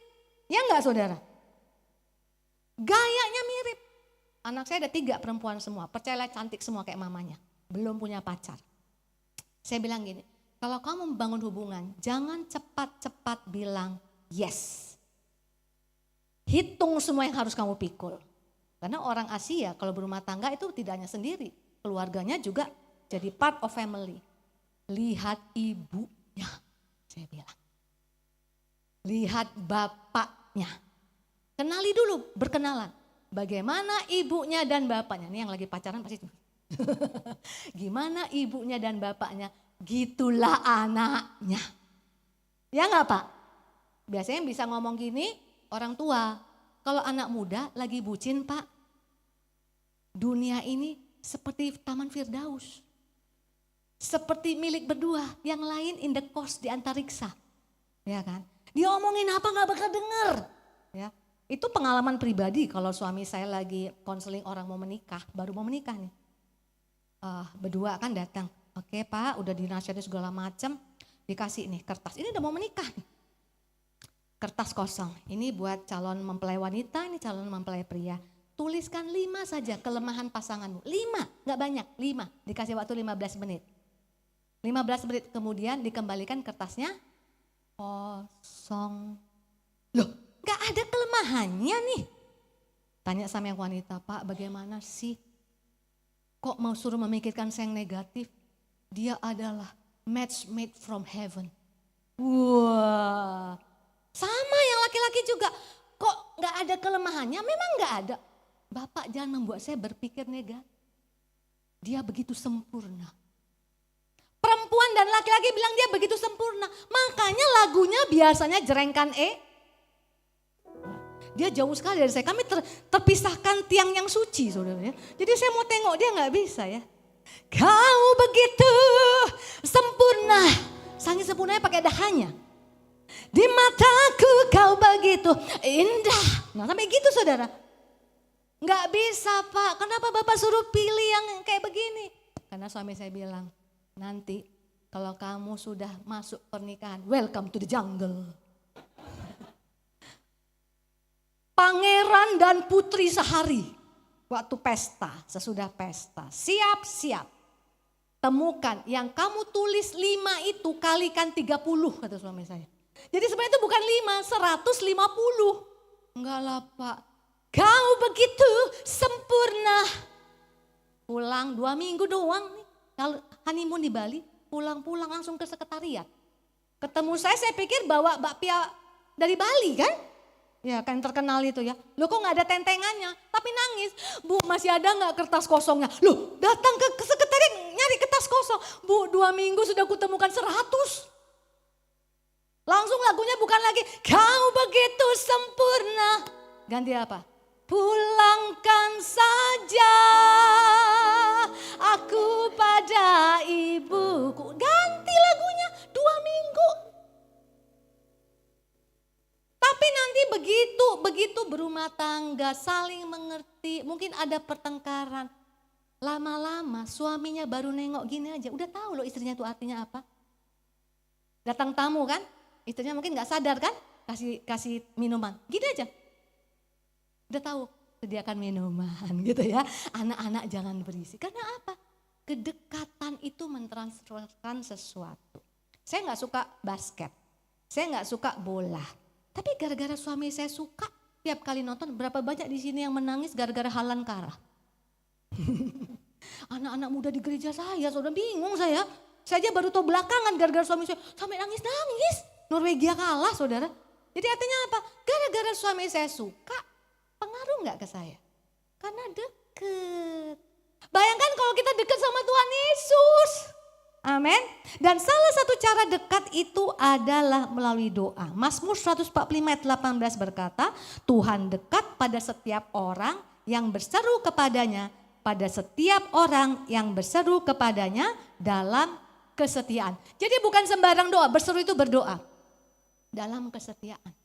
ya enggak saudara? Gayanya mirip. Anak saya ada 3 perempuan semua, percayalah cantik semua kayak mamanya. Belum punya pacar. Saya bilang gini, kalau kamu membangun hubungan, jangan cepat-cepat bilang yes. Hitung semua yang harus kamu pikul. Karena orang Asia kalau berumah tangga itu tidak hanya sendiri, keluarganya juga jadi part of family. Lihat ibunya, saya bilang. Lihat bapaknya. Kenali dulu, berkenalan. Bagaimana ibunya dan bapaknya. Ini yang lagi pacaran pasti. Gimana ibunya dan bapaknya, gitulah anaknya. Ya enggak Pak? Biasanya yang bisa ngomong gini orang tua. Kalau anak muda lagi bucin Pak. Dunia ini seperti Taman Firdaus. Seperti milik berdua, yang lain in the course di antariksa. Ya kan? Dia omongin apa gak bakal denger. Ya, itu pengalaman pribadi kalau suami saya lagi konseling orang mau menikah, baru mau menikah nih. Berdua kan datang, oke Pak udah dinasihatin segala macam, dikasih nih kertas, ini udah mau menikah nih. Kertas kosong, ini buat calon mempelai wanita, ini calon mempelai pria. Tuliskan 5 saja kelemahan pasanganmu, 5, gak banyak, 5, dikasih waktu 15 menit. 15 menit kemudian dikembalikan kertasnya, kosong. Loh, gak ada kelemahannya nih. Tanya sama yang wanita, Pak bagaimana sih? Kok mau suruh memikirkan saya yang negatif? Dia adalah match made from heaven. Wah, sama yang laki-laki juga. Kok gak ada kelemahannya? Memang gak ada. Bapak jangan membuat saya berpikir negatif. Dia begitu sempurna. Perempuan dan laki-laki bilang dia begitu sempurna. Makanya lagunya biasanya jerengkan Dia jauh sekali dari saya. Kami terpisahkan tiang yang suci, saudara ya. Jadi saya mau tengok dia nggak bisa ya. Kau begitu sempurna. Saking sempurnanya pakai dahannya. Di mataku kau begitu indah. Nah sampai gitu saudara. Nggak bisa Pak. Kenapa Bapak suruh pilih yang kayak begini? Karena suami saya bilang, nanti kalau kamu sudah masuk pernikahan, welcome to the jungle. Pangeran dan putri sehari, waktu pesta, sesudah pesta, siap-siap. Temukan yang kamu tulis 5 itu kalikan 30 kata suami saya. Jadi sebenarnya itu bukan 5, 150. Enggak lah Pak, kau begitu sempurna. Pulang 2 minggu doang nih, kalau honeymoon di Bali, pulang-pulang langsung ke sekretariat. Ketemu saya pikir bawa bakpia dari Bali kan? Ya kan terkenal itu ya. Loh kok gak ada tentengannya? Tapi nangis. Bu masih ada gak kertas kosongnya? Loh datang ke sekretariat nyari kertas kosong. Bu 2 minggu sudah kutemukan 100. Langsung lagunya bukan lagi kau begitu sempurna. Ganti apa? Pulangkan saja aku pada ibuku. Ganti lagunya 2 minggu. Tapi nanti begitu berumah tangga, saling mengerti, mungkin ada pertengkaran. Lama-lama suaminya baru nengok gini aja, udah tahu loh istrinya itu artinya apa. Datang tamu kan, istrinya mungkin gak sadar kan, kasih minuman, gini aja. Udah tahu, sediakan minuman gitu ya. Anak-anak jangan berisik, karena apa? Kedekatan itu mentransferkan sesuatu. Saya gak suka basket, saya gak suka bola. Tapi gara-gara suami saya suka, tiap kali nonton berapa banyak di sini yang menangis gara-gara Halan kalah. Anak-anak muda di gereja saya, saudara bingung saya. Saya aja baru tahu belakangan gara-gara suami saya sampai nangis-nangis. Norwegia kalah saudara. Jadi artinya apa? Gara-gara suami saya suka, pengaruh nggak ke saya? Karena deket. Bayangkan kalau kita deket sama Tuhan Yesus. Amin. Dan salah satu cara dekat itu adalah melalui doa. Mazmur 145 ayat 18 berkata, Tuhan dekat pada setiap orang yang berseru kepadanya, pada setiap orang yang berseru kepadanya dalam kesetiaan. Jadi bukan sembarang doa, berseru itu berdoa. Dalam kesetiaan.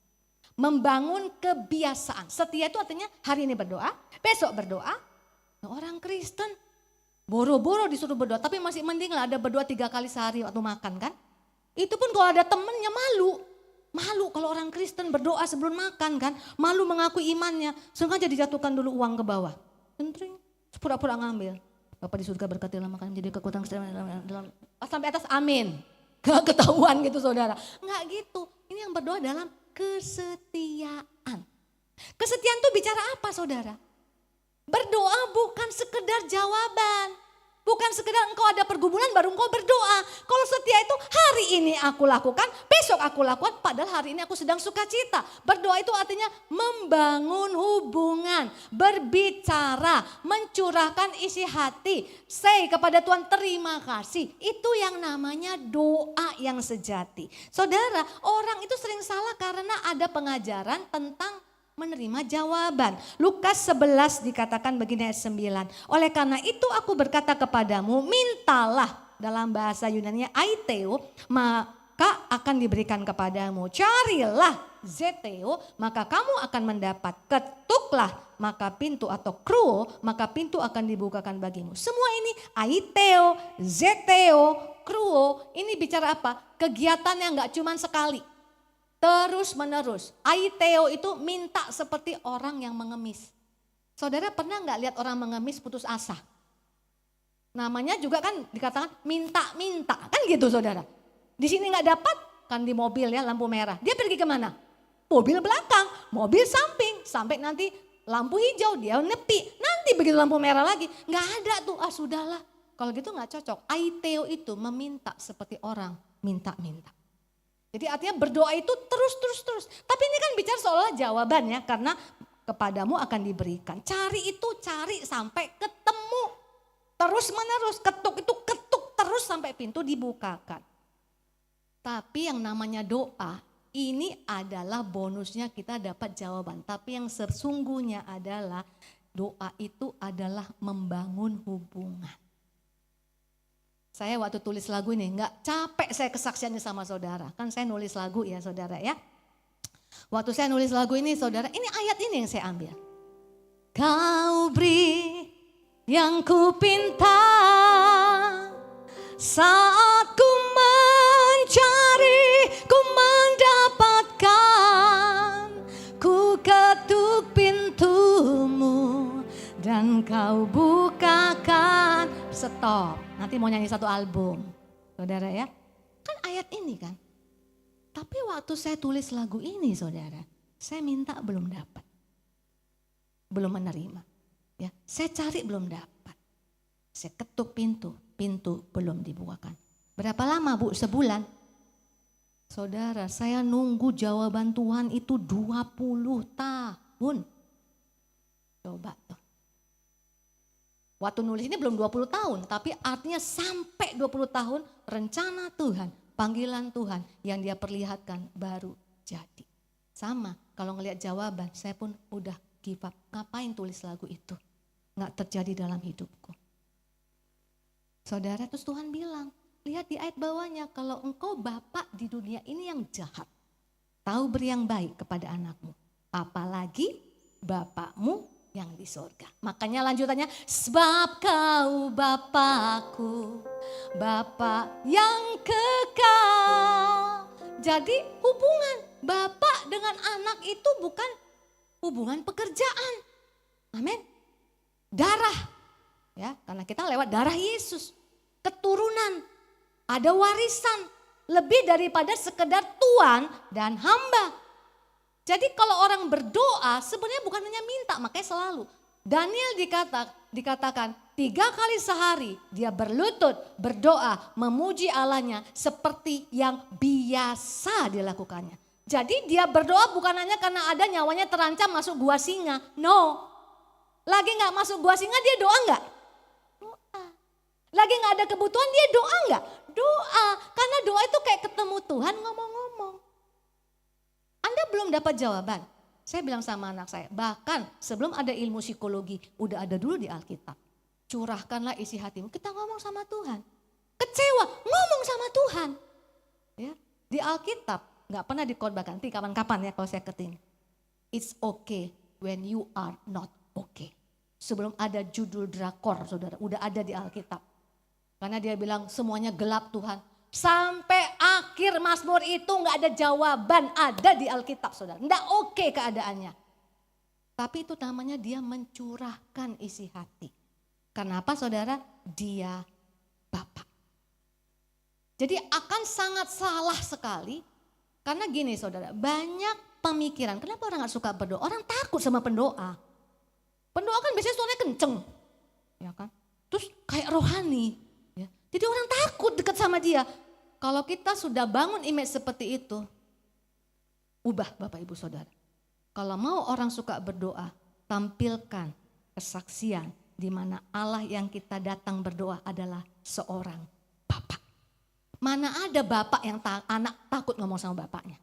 Membangun kebiasaan. Setia itu artinya hari ini berdoa, besok berdoa. Nah, orang Kristen boro-boro disuruh berdoa, tapi masih mending lah ada berdoa 3 kali sehari waktu makan kan. Itu pun kalau ada temennya malu. Malu kalau orang Kristen berdoa sebelum makan kan. Malu mengakui imannya, sengaja dijatuhkan dulu uang ke bawah. Entring, pura-pura ngambil. Bapak di surga berkatilah makan menjadi kekuatan sampai atas amin. Gak ketahuan gitu saudara. Enggak gitu, ini yang berdoa dalam kesetiaan. Kesetiaan itu bicara apa saudara? Berdoa bukan sekedar jawaban. Bukan sekedar engkau ada pergumulan baru engkau berdoa. Kalau setia itu hari ini aku lakukan, besok aku lakukan. Padahal hari ini aku sedang sukacita. Berdoa itu artinya membangun hubungan. Berbicara, mencurahkan isi hati. Say kepada Tuhan terima kasih. Itu yang namanya doa yang sejati. Saudara, orang itu sering salah karena ada pengajaran tentang menerima jawaban. Lukas 11 dikatakan begini ayat 9. Oleh karena itu aku berkata kepadamu, mintalah, dalam bahasa Yunani aiteo, maka akan diberikan kepadamu. Carilah zeteo, maka kamu akan mendapat. Ketuklah, maka pintu atau kruo, maka pintu akan dibukakan bagimu. Semua ini aiteo, zeteo, kruo, ini bicara apa? Kegiatan yang gak cuma sekali. Terus menerus. Aiteo itu minta seperti orang yang mengemis. Saudara pernah nggak lihat orang mengemis putus asa? Namanya juga kan dikatakan minta-minta, kan gitu saudara. Di sini nggak dapat, kan di mobil ya lampu merah. Dia pergi kemana? Mobil belakang, mobil samping, sampai nanti lampu hijau dia nepi. Nanti begitu lampu merah lagi, nggak ada tuh, sudahlah. Kalau gitu nggak cocok. Aiteo itu meminta seperti orang minta-minta. Jadi artinya berdoa itu terus. Tapi ini kan bicara seolah jawaban ya, karena kepadamu akan diberikan. Cari itu cari sampai ketemu. Terus menerus, ketuk itu ketuk terus sampai pintu dibukakan. Tapi yang namanya doa, ini adalah bonusnya kita dapat jawaban. Tapi yang sesungguhnya adalah doa itu adalah membangun hubungan. Saya waktu tulis lagu ini nggak capek saya kesaksiannya sama saudara. Kan saya nulis lagu ya saudara ya. Waktu saya nulis lagu ini saudara, ini ayat ini yang saya ambil. Kau beri yang ku pinta saat ku mencari, ku mendapatkan, ku ketuk pintumu dan kau bukakan. Stop, nanti mau nyanyi satu album saudara ya. Kan ayat ini kan. Tapi waktu saya tulis lagu ini saudara, saya minta belum dapat. Belum menerima. Ya, saya cari belum dapat. Saya ketuk pintu belum dibukakan. Berapa lama Bu? Sebulan. Saudara, saya nunggu jawaban Tuhan itu 20 tahun. Coba tuh. Waktu nulis ini belum 20 tahun, tapi artinya sampai 20 tahun rencana Tuhan, panggilan Tuhan yang dia perlihatkan baru jadi. Sama, kalau ngelihat jawaban saya pun udah give up. Ngapain tulis lagu itu? Nggak terjadi dalam hidupku. Saudara, terus Tuhan bilang, lihat di ayat bawahnya, kalau engkau bapak di dunia ini yang jahat, tahu beri yang baik kepada anakmu, apalagi bapakmu yang di surga. Makanya lanjutannya, sebab kau Bapakku, Bapak yang kekal. Jadi hubungan bapak dengan anak itu bukan hubungan pekerjaan. Amin. Darah. Ya, karena kita lewat darah Yesus. Keturunan. Ada warisan. Lebih daripada sekedar tuan dan hamba. Jadi kalau orang berdoa sebenarnya bukan hanya minta, makanya selalu. Daniel dikatakan 3 kali sehari dia berlutut, berdoa, memuji Allahnya seperti yang biasa dilakukannya. Jadi dia berdoa bukan hanya karena ada nyawanya terancam masuk gua singa. No, lagi gak masuk gua singa dia doa gak? Doa. Lagi gak ada kebutuhan dia doa gak? Doa, karena doa itu kayak ketemu Tuhan ngomong-ngomong. Anda belum dapat jawaban. Saya bilang sama anak saya, bahkan sebelum ada ilmu psikologi, udah ada dulu di Alkitab. Curahkanlah isi hatimu, kita ngomong sama Tuhan. Kecewa, ngomong sama Tuhan. Ya, di Alkitab, gak pernah dikhotbahkan, nanti kapan-kapan ya kalau saya keting. It's okay when you are not okay. Sebelum ada judul drakor saudara, udah ada di Alkitab. Karena dia bilang semuanya gelap Tuhan. Sampai akhir Mazmur itu nggak ada jawaban, ada di Alkitab saudara. Nggak oke keadaannya. Tapi itu namanya dia mencurahkan isi hati. Kenapa saudara? Dia Bapak. Jadi akan sangat salah sekali. Karena gini saudara, banyak pemikiran. Kenapa orang nggak suka berdoa? Orang takut sama pendoa. Pendoa kan biasanya suaranya kenceng. Ya kan? Terus kayak rohani. Ya. Jadi orang takut dekat sama dia. Kalau kita sudah bangun image seperti itu, ubah Bapak Ibu Saudara. Kalau mau orang suka berdoa, tampilkan kesaksian di mana Allah yang kita datang berdoa adalah seorang Bapak. Mana ada Bapak yang anak takut ngomong sama bapaknya.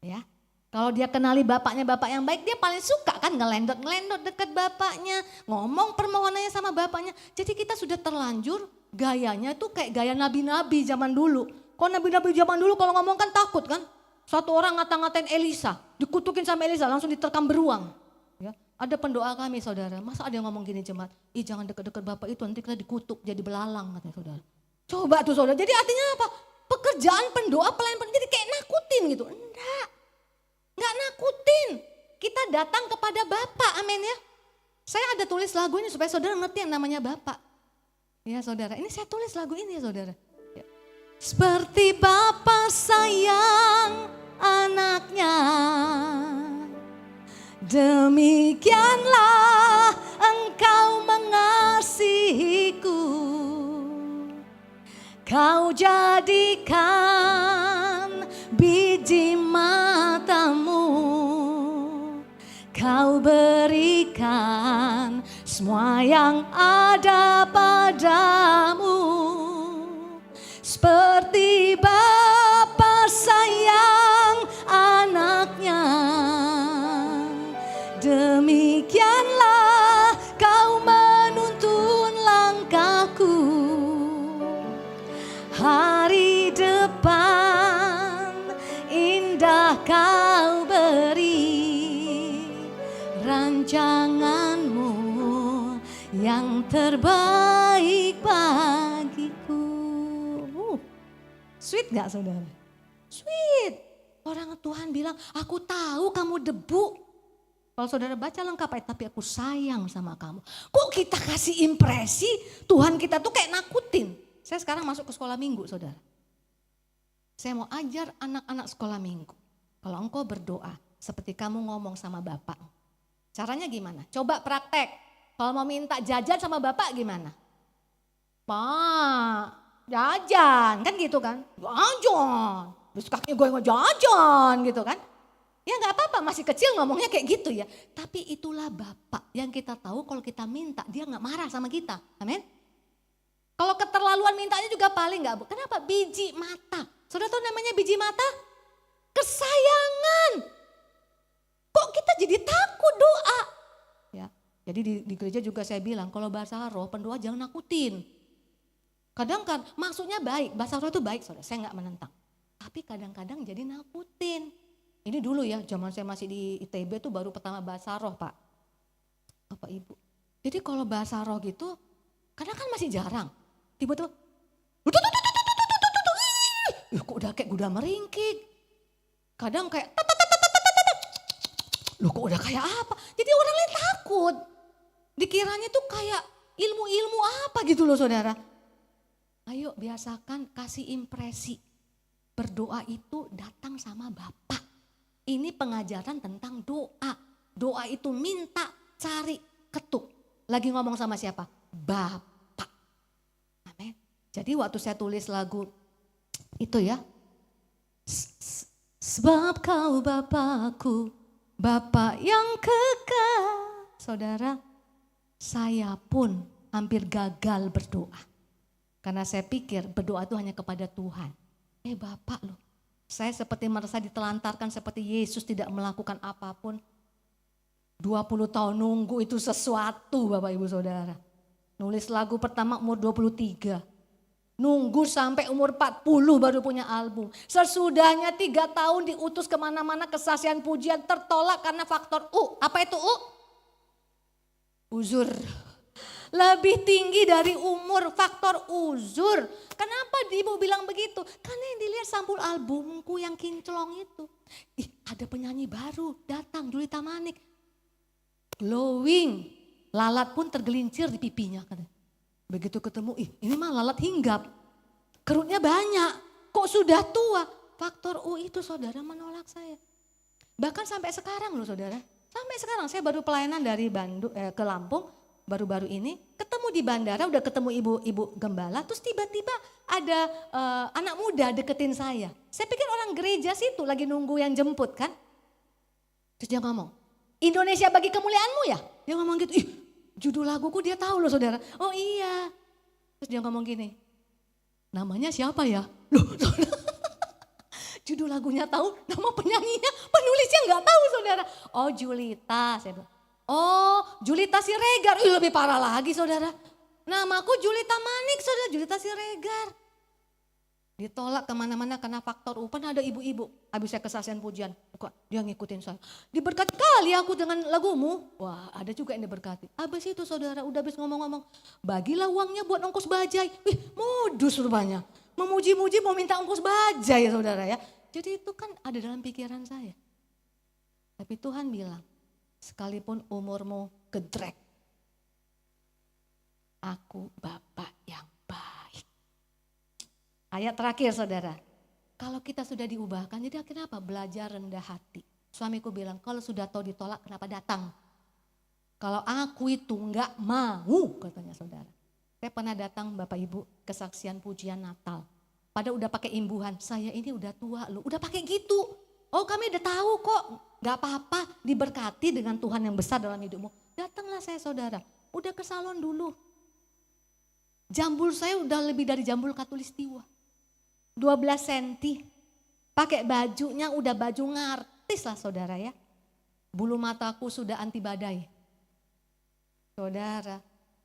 Ya. Kalau dia kenali bapaknya bapak yang baik, dia paling suka kan ngelendot dekat bapaknya, ngomong permohonannya sama bapaknya. Jadi kita sudah terlanjur gayanya tuh kayak gaya nabi-nabi zaman dulu. Kalau nabi-nabi zaman dulu kalau ngomong kan takut kan. Satu orang ngata-ngatain Elisa, dikutukin sama Elisa langsung diterkam beruang. Ya, ada pendoa kami saudara, masa ada yang ngomong gini jemaat, jangan dekat-dekat bapak itu nanti kita dikutuk jadi belalang katanya saudara. Coba tuh saudara, jadi artinya apa? Pekerjaan pendoa, pelayan jadi kayak nakutin gitu. Enggak nakutin. Kita datang kepada Bapak, amin ya. Saya ada tulis lagu ini supaya saudara ngerti yang namanya Bapak. Ya saudara, ini saya tulis lagu ini ya saudara. Ya. Seperti Bapa sayang anaknya, demikianlah engkau mengasihiku. Kau jadikan biji matamu, Kau berikan semua yang ada padamu. Seperti Bapa sayang anaknya, demikianlah Kau menuntun langkahku. Hari depan indah Kau beri, rancanganmu yang terbaik bagiku. Sweet gak saudara? Sweet. Orang Tuhan bilang, aku tahu kamu debu. Kalau saudara baca lengkap ayat, tapi aku sayang sama kamu. Kok kita kasih impresi Tuhan kita tuh kayak nakutin. Saya sekarang masuk ke sekolah minggu saudara. Saya mau ajar anak-anak sekolah minggu. Kalau engkau berdoa seperti kamu ngomong sama Bapak. Caranya gimana? Coba praktek. Kalau mau minta jajan sama Bapak gimana? Pak, jajan. Kan gitu kan? Jajan. Terus kakinya gue jajan gitu kan? Ya gak apa-apa, masih kecil ngomongnya kayak gitu ya. Tapi itulah Bapak yang kita tahu kalau kita minta dia gak marah sama kita. Amin. Kalau keterlaluan mintanya juga paling gak. Kenapa? Biji mata. Saudara tahu namanya biji mata? Kesayangan. Kok kita jadi takut doa? Ya, jadi di gereja juga saya bilang kalau bahasa roh pendoa jangan nakutin. Kadang kan maksudnya baik, bahasa roh itu baik saudara, saya gak menentang. Tapi kadang-kadang jadi nakutin. Ini dulu ya, zaman saya masih di ITB tuh baru pertama bahasa roh Pak. Bapak Ibu. Jadi kalau bahasa roh gitu, kadang kan masih jarang. Tiba-tiba, kok udah kayak udah meringkik. Kadang kayak, loh kok udah kayak apa? Jadi orang lain takut. Dikiranya tuh kayak ilmu-ilmu apa gitu loh saudara. Ayo biasakan kasih impresi. Berdoa itu datang sama Bapak. Ini pengajaran tentang doa. Doa itu minta, cari, ketuk. Lagi ngomong sama siapa? Bapak. Amin. Jadi waktu saya tulis lagu itu ya. Sebab Kau Bapakku, Bapak yang kekal. Saudara, saya pun hampir gagal berdoa. Karena saya pikir berdoa itu hanya kepada Tuhan. Bapak loh. Saya seperti merasa ditelantarkan seperti Yesus tidak melakukan apapun. 20 tahun nunggu itu sesuatu Bapak Ibu Saudara. Nulis lagu pertama umur 23. Nunggu sampai umur 40 baru punya album. Sesudahnya 3 tahun diutus kemana-mana kesaksian pujian tertolak karena faktor U. Apa itu U? Uzur. Lebih tinggi dari umur, faktor uzur. Kenapa ibu bilang begitu? Karena yang dilihat sampul albumku yang kinclong itu. Ada penyanyi baru datang, Julita Manik. Glowing. Lalat pun tergelincir di pipinya. Begitu ketemu, ini mah lalat hinggap. Kerutnya banyak, kok sudah tua. Faktor U itu saudara menolak saya. Bahkan sampai sekarang loh saudara. Sampai sekarang saya baru pelayanan dari Bandung ke Lampung. Baru-baru ini ketemu di bandara, udah ketemu ibu gembala, terus tiba-tiba ada anak muda deketin saya. Saya pikir orang gereja situ lagi nunggu yang jemput kan. Terus dia ngomong, Indonesia bagi kemuliaanmu ya? Dia ngomong gitu, judul laguku dia tahu loh saudara. Oh iya. Terus dia ngomong gini, namanya siapa ya? Loh saudara, judul lagunya tahu, nama penyanyinya, penulisnya nggak tahu saudara. Oh Julita, saya bilang. Oh, Julita Siregar. Lebih parah lagi saudara. Namaku Julita Manik saudara, Julita Siregar. Ditolak kemana-mana karena faktor U. Pernah ada ibu-ibu, habis saya kesaksian pujian. Dia ngikutin saya. Diberkati kali aku dengan lagumu. Wah ada juga yang diberkati. Habis itu saudara, udah habis ngomong-ngomong. Bagilah uangnya buat ongkos bajai. Modus rupanya. Memuji-muji mau minta ongkos bajai ya saudara ya. Jadi itu kan ada dalam pikiran saya. Tapi Tuhan bilang, sekalipun umurmu gedrek, aku Bapak yang baik. Ayat terakhir saudara, kalau kita sudah diubahkan, jadi akhirnya apa? Belajar rendah hati. Suamiku bilang, kalau sudah tahu ditolak kenapa datang? Kalau aku itu enggak mau katanya saudara. Saya pernah datang Bapak Ibu kesaksian pujian Natal. Pada udah pakai imbuhan, saya ini udah tua loh, udah pakai gitu. Oh kami udah tahu kok, gak apa-apa diberkati dengan Tuhan yang besar dalam hidupmu. Datanglah saya saudara, udah ke salon dulu. Jambul saya udah lebih dari jambul katulistiwa. 12 cm, pakai bajunya udah baju ngartis lah saudara ya. Bulu mataku sudah anti badai. Saudara,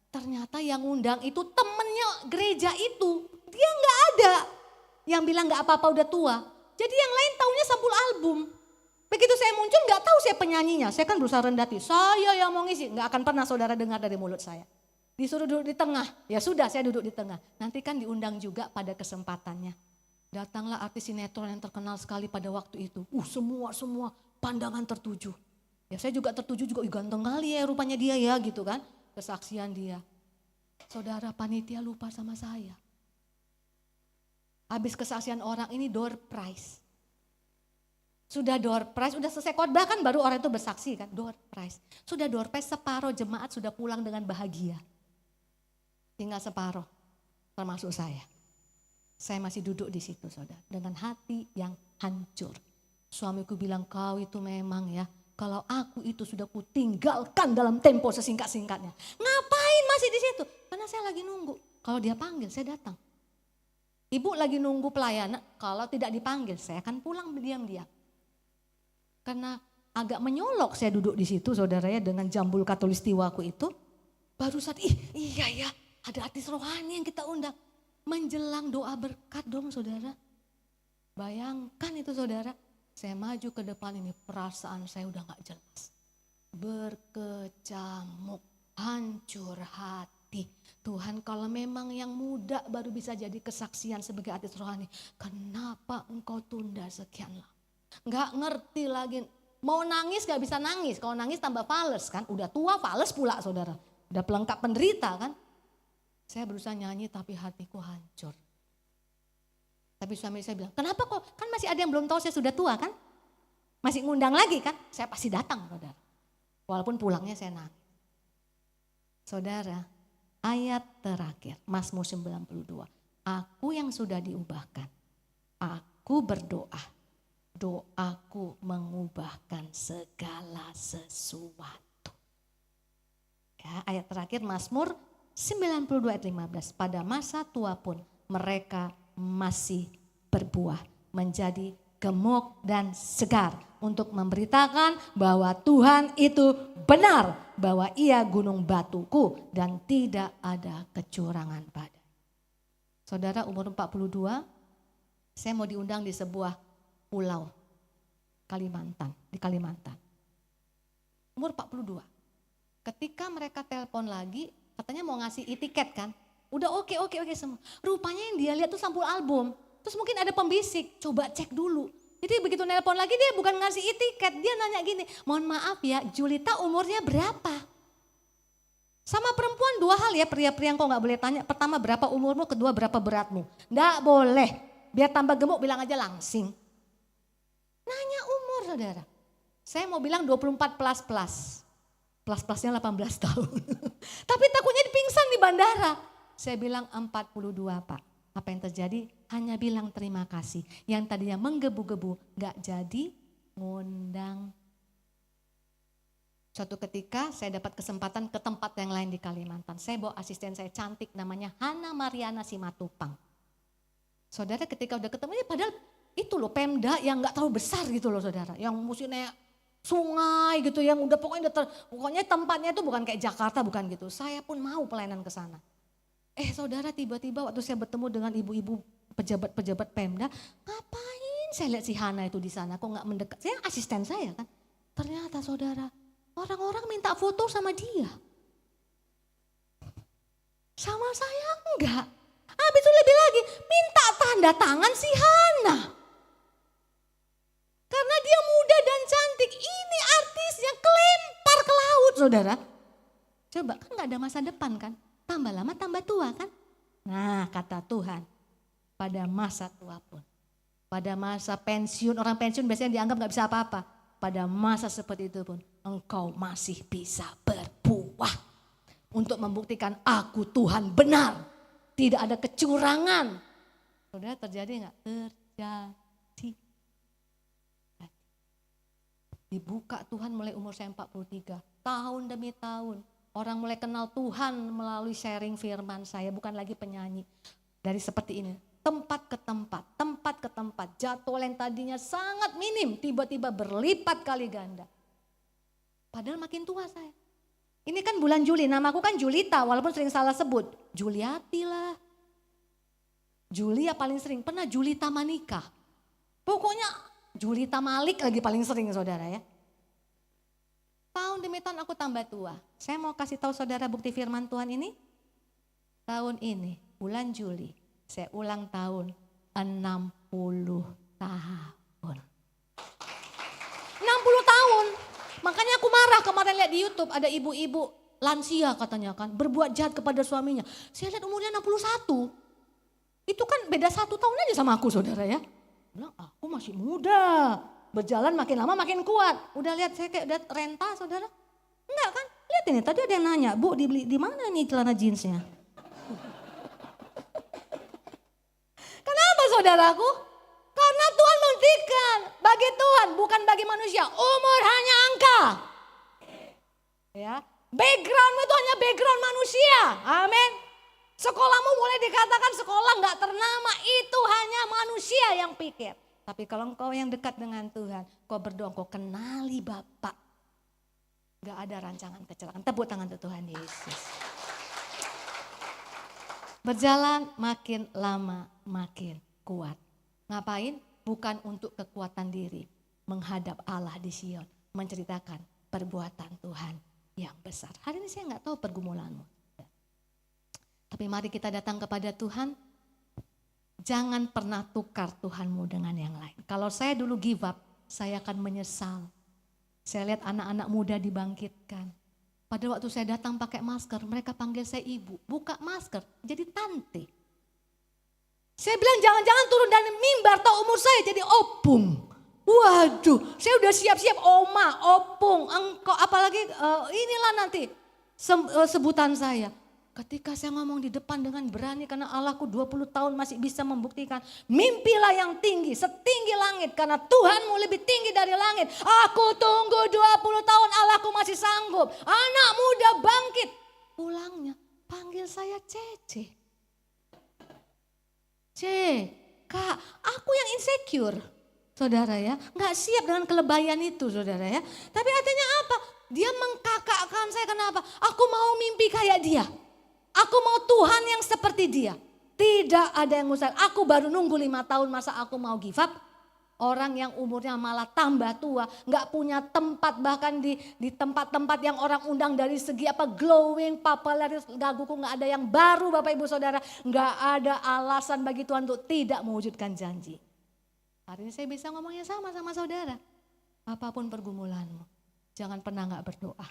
ternyata yang undang itu temennya gereja itu. Dia gak ada yang bilang gak apa-apa udah tua. Jadi yang lain taunya sampul album. Begitu saya muncul gak tahu saya penyanyinya. Saya kan berusaha rendah hati. Saya yang mau ngisi. Gak akan pernah saudara dengar dari mulut saya. Disuruh duduk di tengah. Ya sudah saya duduk di tengah. Nanti kan diundang juga pada kesempatannya. Datanglah artis sinetron yang terkenal sekali pada waktu itu. Semua pandangan tertuju. Ya saya juga tertuju juga. Ganteng kali ya rupanya dia ya gitu kan. Kesaksian dia. Saudara panitia lupa sama saya. Habis kesaksian orang ini door prize. Sudah door prize, udah selesai khotbah kan baru orang itu bersaksi kan, door prize. Sudah door prize, separuh jemaat sudah pulang dengan bahagia. Tinggal separuh, termasuk saya. Saya masih duduk di situ saudara, dengan hati yang hancur. Suamiku bilang, kau itu memang ya, kalau aku itu sudah kutinggalkan dalam tempo sesingkat-singkatnya. Ngapain masih di situ? Karena saya lagi nunggu. Kalau dia panggil, saya datang. Ibu lagi nunggu pelayanan, kalau tidak dipanggil saya akan pulang diam-diam. Karena agak menyolok saya duduk di situ saudara ya dengan jambul katulistiwaku itu. Baru saat iya ya ada artis rohani yang kita undang. Menjelang doa berkat dong saudara. Bayangkan itu saudara, saya maju ke depan ini perasaan saya udah gak jelas. Berkecamuk, hancur hati. Tuhan kalau memang yang muda baru bisa jadi kesaksian sebagai artis rohani. Kenapa engkau tunda sekian lama? Gak ngerti lagi. Mau nangis gak bisa nangis. Kalau nangis tambah fales kan. Udah tua fales pula saudara. Udah pelengkap penderita kan. Saya berusaha nyanyi tapi hatiku hancur. Tapi suami saya bilang, kenapa kok? Kan masih ada yang belum tahu saya sudah tua kan? Masih ngundang lagi kan? Saya pasti datang saudara. Walaupun pulangnya saya nangis. Saudara, ayat terakhir, Mazmur 92. Aku yang sudah diubahkan, aku berdoa, doaku mengubahkan segala sesuatu. Ya, ayat terakhir Mazmur 92 ayat 15. Pada masa tua pun mereka masih berbuah, menjadi gemuk dan segar untuk memberitakan bahwa Tuhan itu benar, bahwa ia gunung batuku dan tidak ada kecurangan pada. Saudara umur 42, saya mau diundang di sebuah pulau di Kalimantan. Umur 42. Ketika mereka telepon lagi, katanya mau ngasih e-tiket kan. Udah oke semua. Rupanya yang dia lihat tuh sampul album. Terus mungkin ada pembisik, coba cek dulu. Jadi begitu nelpon lagi dia bukan ngasih e-tiket, dia nanya gini, mohon maaf ya Julita umurnya berapa? Sama perempuan dua hal ya, pria-pria kok gak boleh tanya. Pertama berapa umurmu, kedua berapa beratmu. Nggak boleh, biar tambah gemuk bilang aja langsing. Nanya umur saudara. Saya mau bilang 24 plus. Plus-plusnya 18 tahun. Tapi takutnya pingsan di bandara. Saya bilang 42 Pak. Apa yang terjadi? Hanya bilang terima kasih. Yang tadinya menggebu-gebu gak jadi ngundang. Suatu ketika saya dapat kesempatan ke tempat yang lain di Kalimantan. Saya bawa asisten saya cantik namanya Hana Mariana Simatupang. Saudara ketika udah ketemu ya padahal itu loh Pemda yang gak terlalu besar gitu loh saudara. Yang musimnya sungai gitu yang udah pokoknya tempatnya itu bukan kayak Jakarta bukan gitu. Saya pun mau pelayanan ke sana. Saudara tiba-tiba waktu saya bertemu dengan ibu-ibu pejabat-pejabat Pemda, ngapain saya lihat si Hana itu di sana kok nggak mendekat? Saya asisten saya kan. Ternyata saudara, orang-orang minta foto sama dia. Sama saya enggak. Habis itu lebih lagi, minta tanda tangan si Hana. Karena dia muda dan cantik, ini artis yang kelempar ke laut saudara. Coba kan gak ada masa depan kan, tambah lama tambah tua kan. Nah kata Tuhan, pada masa tua pun, pada masa pensiun, orang pensiun biasanya dianggap gak bisa apa-apa. Pada masa seperti itu pun, engkau masih bisa berbuah. untuk membuktikan aku Tuhan benar. Tidak ada kecurangan. Saudara, terjadi nggak? Terjadi. Dibuka Tuhan mulai umur saya 43. Tahun demi tahun. Orang mulai kenal Tuhan melalui sharing firman saya. Bukan lagi penyanyi. Dari seperti ini. Tempat ke tempat. Tempat ke tempat. Jadwal yang tadinya sangat minim. Tiba-tiba berlipat kali ganda. Padahal makin tua saya. Ini kan bulan Juli. Namaku kan Julita. Walaupun sering salah sebut. Juliati lah. Julia paling sering. Pernah Julita Manika. Pokoknya Julita Malik lagi paling sering saudara ya. Tahun demi tahun aku tambah tua. Saya mau kasih tahu saudara bukti firman Tuhan ini. Tahun ini bulan Juli saya ulang tahun 60 tahun. 60 tahun. Makanya aku marah kemarin lihat di YouTube ada ibu-ibu lansia katanya kan berbuat jahat kepada suaminya. Saya lihat umurnya 61. Itu kan beda 1 tahun aja sama aku saudara ya. Bilang aku masih muda, berjalan makin lama makin kuat. Udah lihat saya kayak udah renta saudara? Enggak kan? Lihat ini tadi ada yang nanya, Bu dibeli di mana nih celana jeansnya? Kenapa saudaraku? Karena Tuhan membuktikan bagi Tuhan bukan bagi manusia. Umur hanya angka. Ya, background itu hanya background manusia. Amin. Sekolahmu boleh dikatakan sekolah nggak ternama, itu hanya manusia yang pikir. Tapi kalau engkau yang dekat dengan Tuhan, kau berdoa, kau kenali Bapa. Gak ada rancangan kecelakaan. Tepuk tangan untuk Tuhan Yesus. Berjalan makin lama makin kuat. Ngapain? Bukan untuk kekuatan diri. Menghadap Allah di Sion. Menceritakan perbuatan Tuhan yang besar. Hari ini saya gak tahu pergumulanmu. Tapi mari kita datang kepada Tuhan. Jangan pernah tukar Tuhanmu dengan yang lain. Kalau saya dulu give up, saya akan menyesal. Saya lihat anak-anak muda dibangkitkan. Pada waktu saya datang pakai masker, mereka panggil saya ibu. Buka masker, jadi tante. Saya bilang jangan-jangan turun dari mimbar, tahu umur saya jadi opung. Waduh, saya udah siap-siap oma, opung, engkau, apalagi inilah nanti sebutan saya. Ketika saya ngomong di depan dengan berani karena Allahku 20 tahun masih bisa membuktikan. Mimpilah yang tinggi, setinggi langit karena Tuhanmu lebih tinggi dari langit. Aku tunggu 20 tahun Allahku masih sanggup. Anak muda bangkit. Pulangnya panggil saya Cece. Kak, aku yang insecure. Saudara ya, gak siap dengan kelebayan itu saudara ya. Tapi artinya apa? Dia mengkakakkan saya kenapa? Aku mau mimpi kayak dia. Aku mau Tuhan yang seperti dia. Tidak ada yang mustahil. Aku baru nunggu 5 tahun masa aku mau give up. Orang yang umurnya malah tambah tua. Gak punya tempat bahkan di tempat-tempat yang orang undang dari segi apa glowing, popularitas, gaguku gak ada yang baru Bapak Ibu Saudara. Gak ada alasan bagi Tuhan untuk tidak mewujudkan janji. Hari ini saya bisa ngomongnya sama saudara. Apapun pergumulanmu, jangan pernah gak berdoa.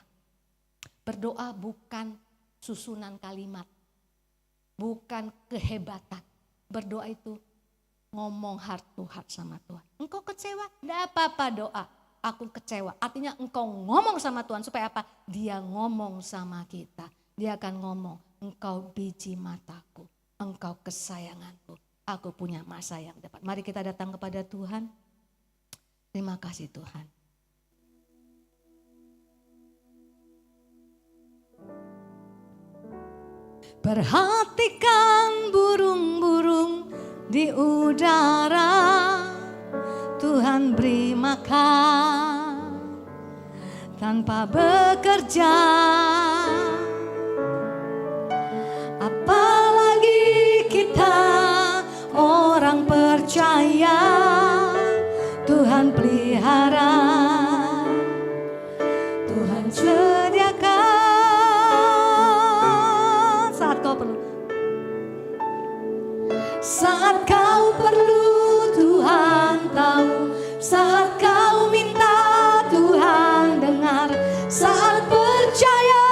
Berdoa bukan susunan kalimat, bukan kehebatan. Berdoa itu ngomong heart to heart sama Tuhan. Engkau kecewa? Tidak apa-apa doa. Aku kecewa. Artinya engkau ngomong sama Tuhan supaya apa? Dia ngomong sama kita. Dia akan ngomong, engkau biji mataku, engkau kesayanganku. Aku punya masa yang depan. Mari kita datang kepada Tuhan. Terima kasih Tuhan. Perhatikan burung-burung di udara, Tuhan beri makan tanpa bekerja. Apalagi kita orang percaya, Tuhan pelihara, Tuhan sediakan. Saat kau perlu Tuhan tahu, saat kau minta Tuhan dengar, saat percaya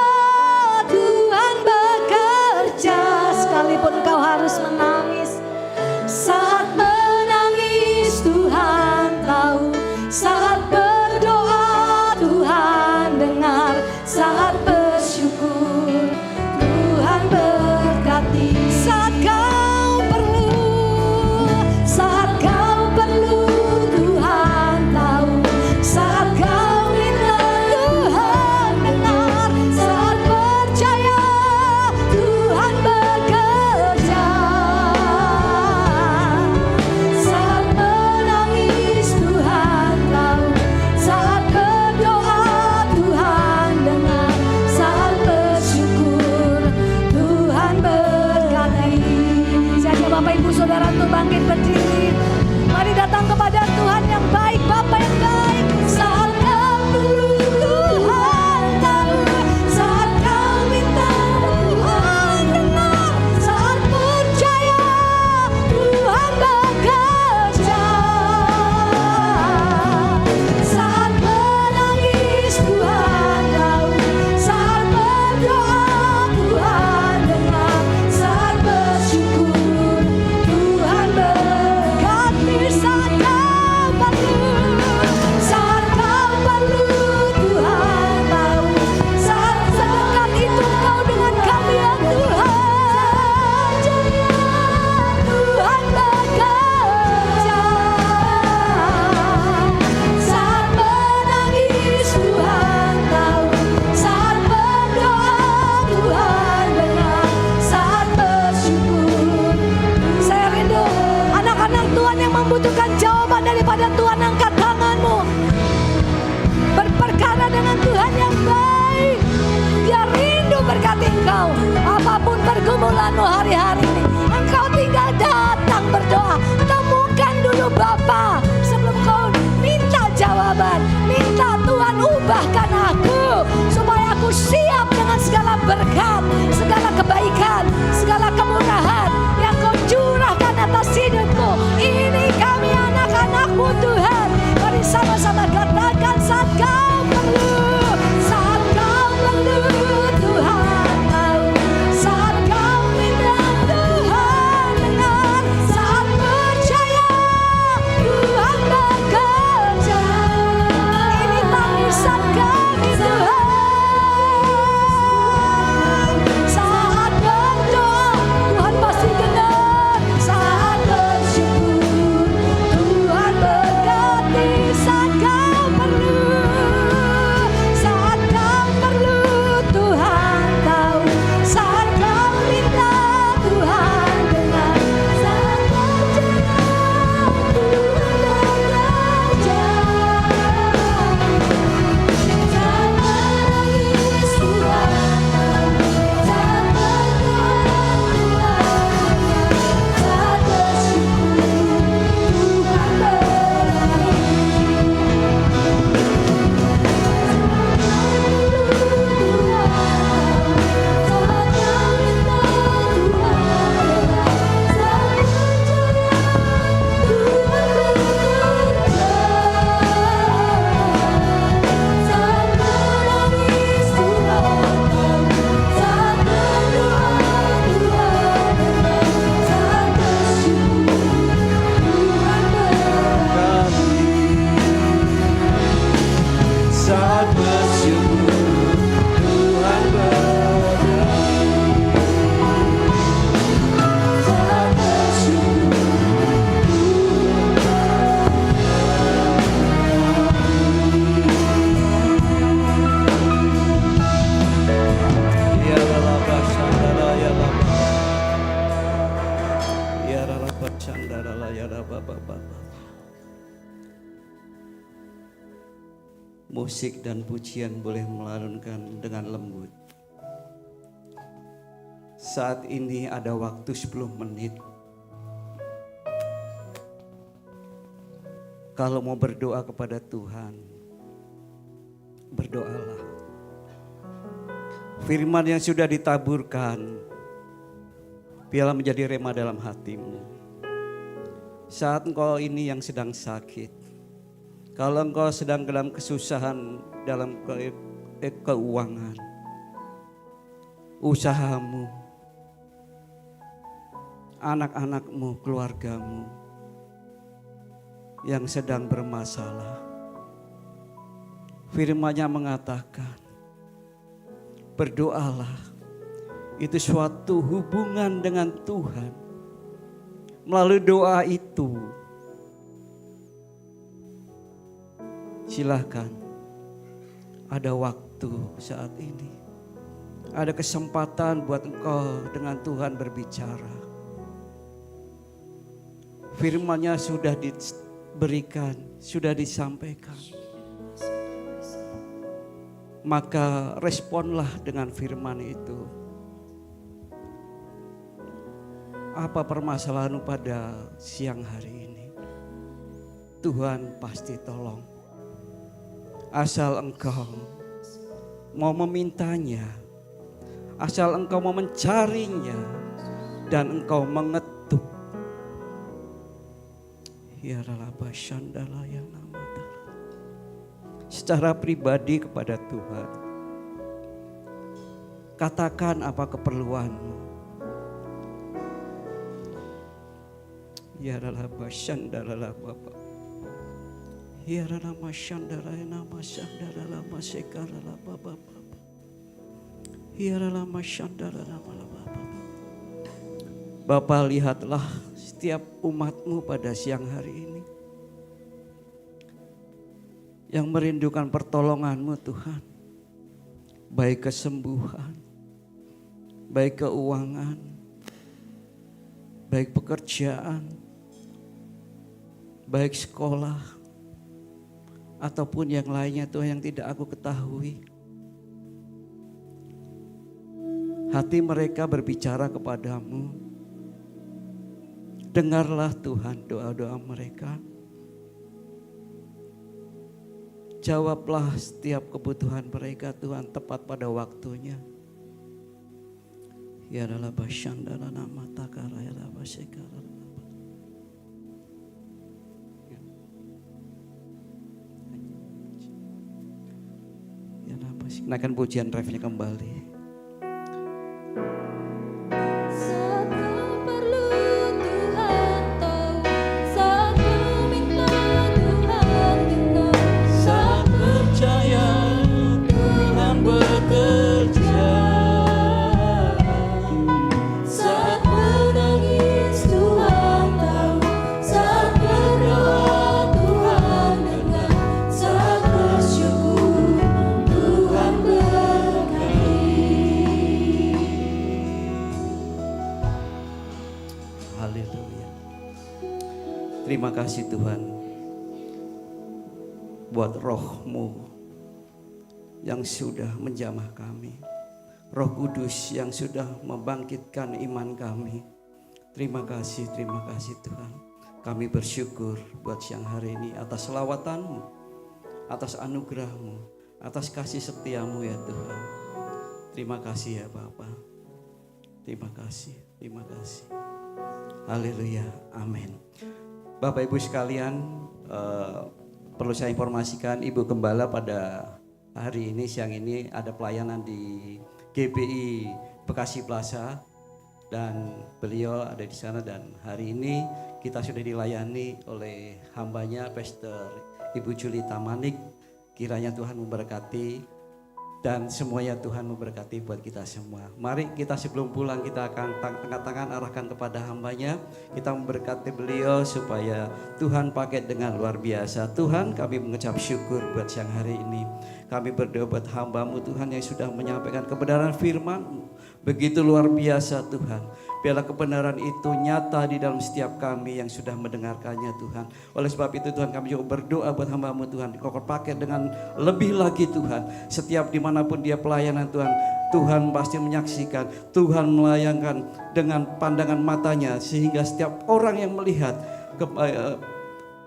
Tuhan bekerja, sekalipun kau harus menangis. Saat menangis Tuhan tahu, saat berdoa Tuhan dengar, saat bersyukur saudara untuk bangkit berdiri. Mari datang kepada Tuhan yang baik, Bapa yang baik. Saat kau perlu Tuhan tahu, saat kau minta Tuhan dengar, saat percaya Tuhan bekerja. Saat menangis Tuhan tahu, saat berdoa Tuhan dengar, saat bersyukur Tuhan berkati. Saat kau perlu Tuhan tahu, saat sedekat itu kau dengan kami ya Tuhan. Tuhan bekerja. Saat menangis Tuhan tahu, saat berdoa Tuhan dengar, saat bersyukur. Saya rindu anak-anak Tuhan yang membutuhkan jawaban daripada Tuhan, angkat tanganmu. Berperkara dengan Tuhan yang baik. Dia rindu berkati engkau. Apapun pergumulanmu hari-hari ini, engkau tinggal datang berdoa. Temukan dulu Bapa sebelum kau minta jawaban. Minta Tuhan ubahkan aku, supaya aku siap dengan segala berkat, segala kebaikan, segala kemurahan yang kau curahkan atas hidupku. Ini kami anak-anak-Mu Tuhan. Mari sama-sama katakan saat kau perlu. Saat kau perlu Tuhan tahu, saat kau minta Tuhan dengar, saat percaya Tuhan bekerja. Ini tangisan kami Tuhan. Saat berdoa Tuhan pasti dengar, saat bersyukur Tuhan berkati. Saat kau perlu Tuhan tahu, saat kau minta Tuhan dengar, saat percaya Tuhan bekerja. Saat menangis Tuhan tahu, saat berdoa Tuhan dengar, saat bersyukur Tuhan Saat bersyukur Tuhan berkati. Saat bersyukur Ya Rabba Shandara ya Rabba. Ya Rabba Shandara ya Rabba. Musik dan pujian boleh melantunkan dengan lembut. Saat ini ada waktu 10 menit. Kalau mau berdoa kepada Tuhan, berdoalah. Firman yang sudah ditaburkan, biarlah menjadi rema dalam hatimu. Saat engkau ini yang sedang sakit, kalau engkau sedang dalam kesusahan dalam keuangan, usahamu, anak-anakmu, keluargamu yang sedang bermasalah, firman-Nya mengatakan, berdoalah. Itu suatu hubungan dengan Tuhan. Melalui doa itu, silakan, ada waktu saat ini. Ada kesempatan buat engkau dengan Tuhan berbicara. Firman-Nya sudah diberikan, sudah disampaikan. Maka responlah dengan firman itu. apa permasalahanmu pada siang hari ini, Tuhan pasti tolong. Asal engkau mau memintanya, asal engkau mau mencarinya, dan engkau mengetuk. Ya ralaba syandala yang nama secara pribadi kepada Tuhan. Katakan apa keperluanmu. Ya ralaba syandala Bapa. Ya ralaba syandala nama syandala lama sekara Bapa. Ya ralaba syandala nama Bapa. Bapa, lihatlah setiap umatmu pada siang hari ini yang merindukan pertolongan-Mu Tuhan. Baik kesembuhan, baik keuangan, baik pekerjaan, baik sekolah, ataupun yang lainnya Tuhan yang tidak aku ketahui. Hati mereka berbicara kepadamu. Dengarlah Tuhan doa-doa mereka. Jawablah setiap kebutuhan mereka Tuhan tepat pada waktunya. Ya adalah basyandala nama takara ya adalah basekara. Ya adalah basik. Naikkan pujian refnya kembali. Saat ku perlu Tuhan tahu, saat ku minta Tuhan dengar, Saat percaya Tuhan bekerja, saat menangis Tuhan tahu, saat berdoa Tuhan dengar, saat bersyukur Tuhan berkati. haleluya. Terima kasih Tuhan buat roh-Mu yang sudah menjamah kami, Roh Kudus yang sudah membangkitkan iman kami. Terima kasih Tuhan. Kami bersyukur buat siang hari ini atas selawatan-Mu, atas anugerah-Mu, atas kasih setia-Mu ya Tuhan. Terima kasih ya Bapa. Terima kasih. Haleluya, amin. Bapak Ibu sekalian, perlu saya informasikan Ibu Gembala pada hari ini, siang ini ada pelayanan di GBI Bekasi Plaza dan beliau ada di sana, dan hari ini kita sudah dilayani oleh hambanya Pastor Ibu Julita Manik. Kiranya Tuhan memberkati dan semuanya Tuhan memberkati buat kita semua. Mari kita sebelum pulang kita akan angkat tangan arahkan kepada hambanya. Kita memberkati beliau supaya Tuhan pakai dengan luar biasa. Tuhan, kami mengucap syukur buat siang hari ini. Kami berdoa buat hamba-Mu Tuhan yang sudah menyampaikan kebenaran firman-Mu. Begitu luar biasa Tuhan. Biarlah kebenaran itu nyata di dalam setiap kami yang sudah mendengarkannya Tuhan. Oleh sebab itu Tuhan, kami juga berdoa buat hamba-Mu Tuhan. Kau pakai dengan lebih lagi Tuhan. Setiap dimanapun dia pelayanan Tuhan, Tuhan pasti menyaksikan, Tuhan melayangkan dengan pandangan matanya. Sehingga setiap orang yang melihat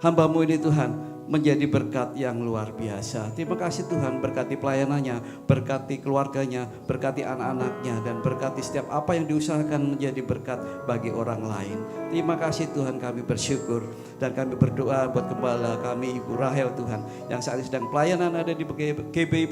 hamba-Mu ini Tuhan menjadi berkat yang luar biasa. Terima kasih Tuhan, berkati pelayanannya, berkati keluarganya, berkati anak-anaknya, dan berkati setiap apa yang diusahakan menjadi berkat bagi orang lain. Terima kasih Tuhan, kami bersyukur dan kami berdoa buat gembala kami Ibu Rahel Tuhan yang saat ini sedang pelayanan ada di GBI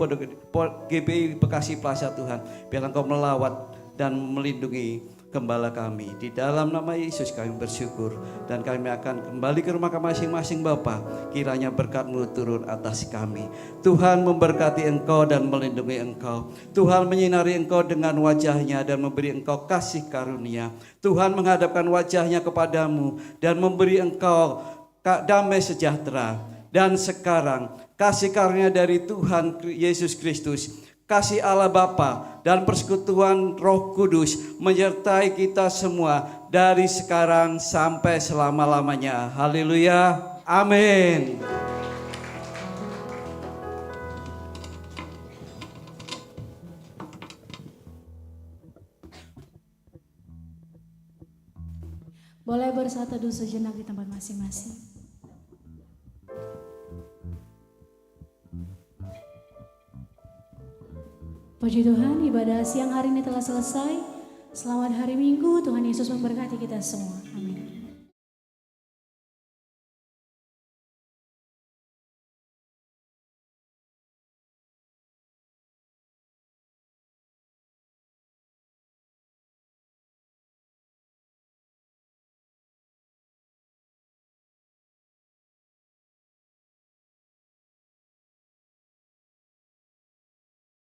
Bekasi Plaza Tuhan. Biar Engkau melawat dan melindungi gembala kami. Di dalam nama Yesus kami bersyukur dan kami akan kembali ke rumah masing-masing Bapa. Kiranya berkat-Mu turun atas kami. Tuhan memberkati Engkau dan melindungi Engkau. Tuhan menyinari Engkau dengan wajah-Nya dan memberi Engkau kasih karunia. Tuhan menghadapkan wajah-Nya kepadamu dan memberi Engkau damai sejahtera. Dan sekarang kasih karunia dari Tuhan Yesus Kristus, kasih Allah Bapa dan persekutuan Roh Kudus menyertai kita semua dari sekarang sampai selama-lamanya. Haleluya. Amin. Boleh bersatu teduh sejenak di tempat masing-masing. Puji Tuhan, ibadah siang hari ini telah selesai. Selamat hari Minggu, Tuhan Yesus memberkati kita semua. Amin.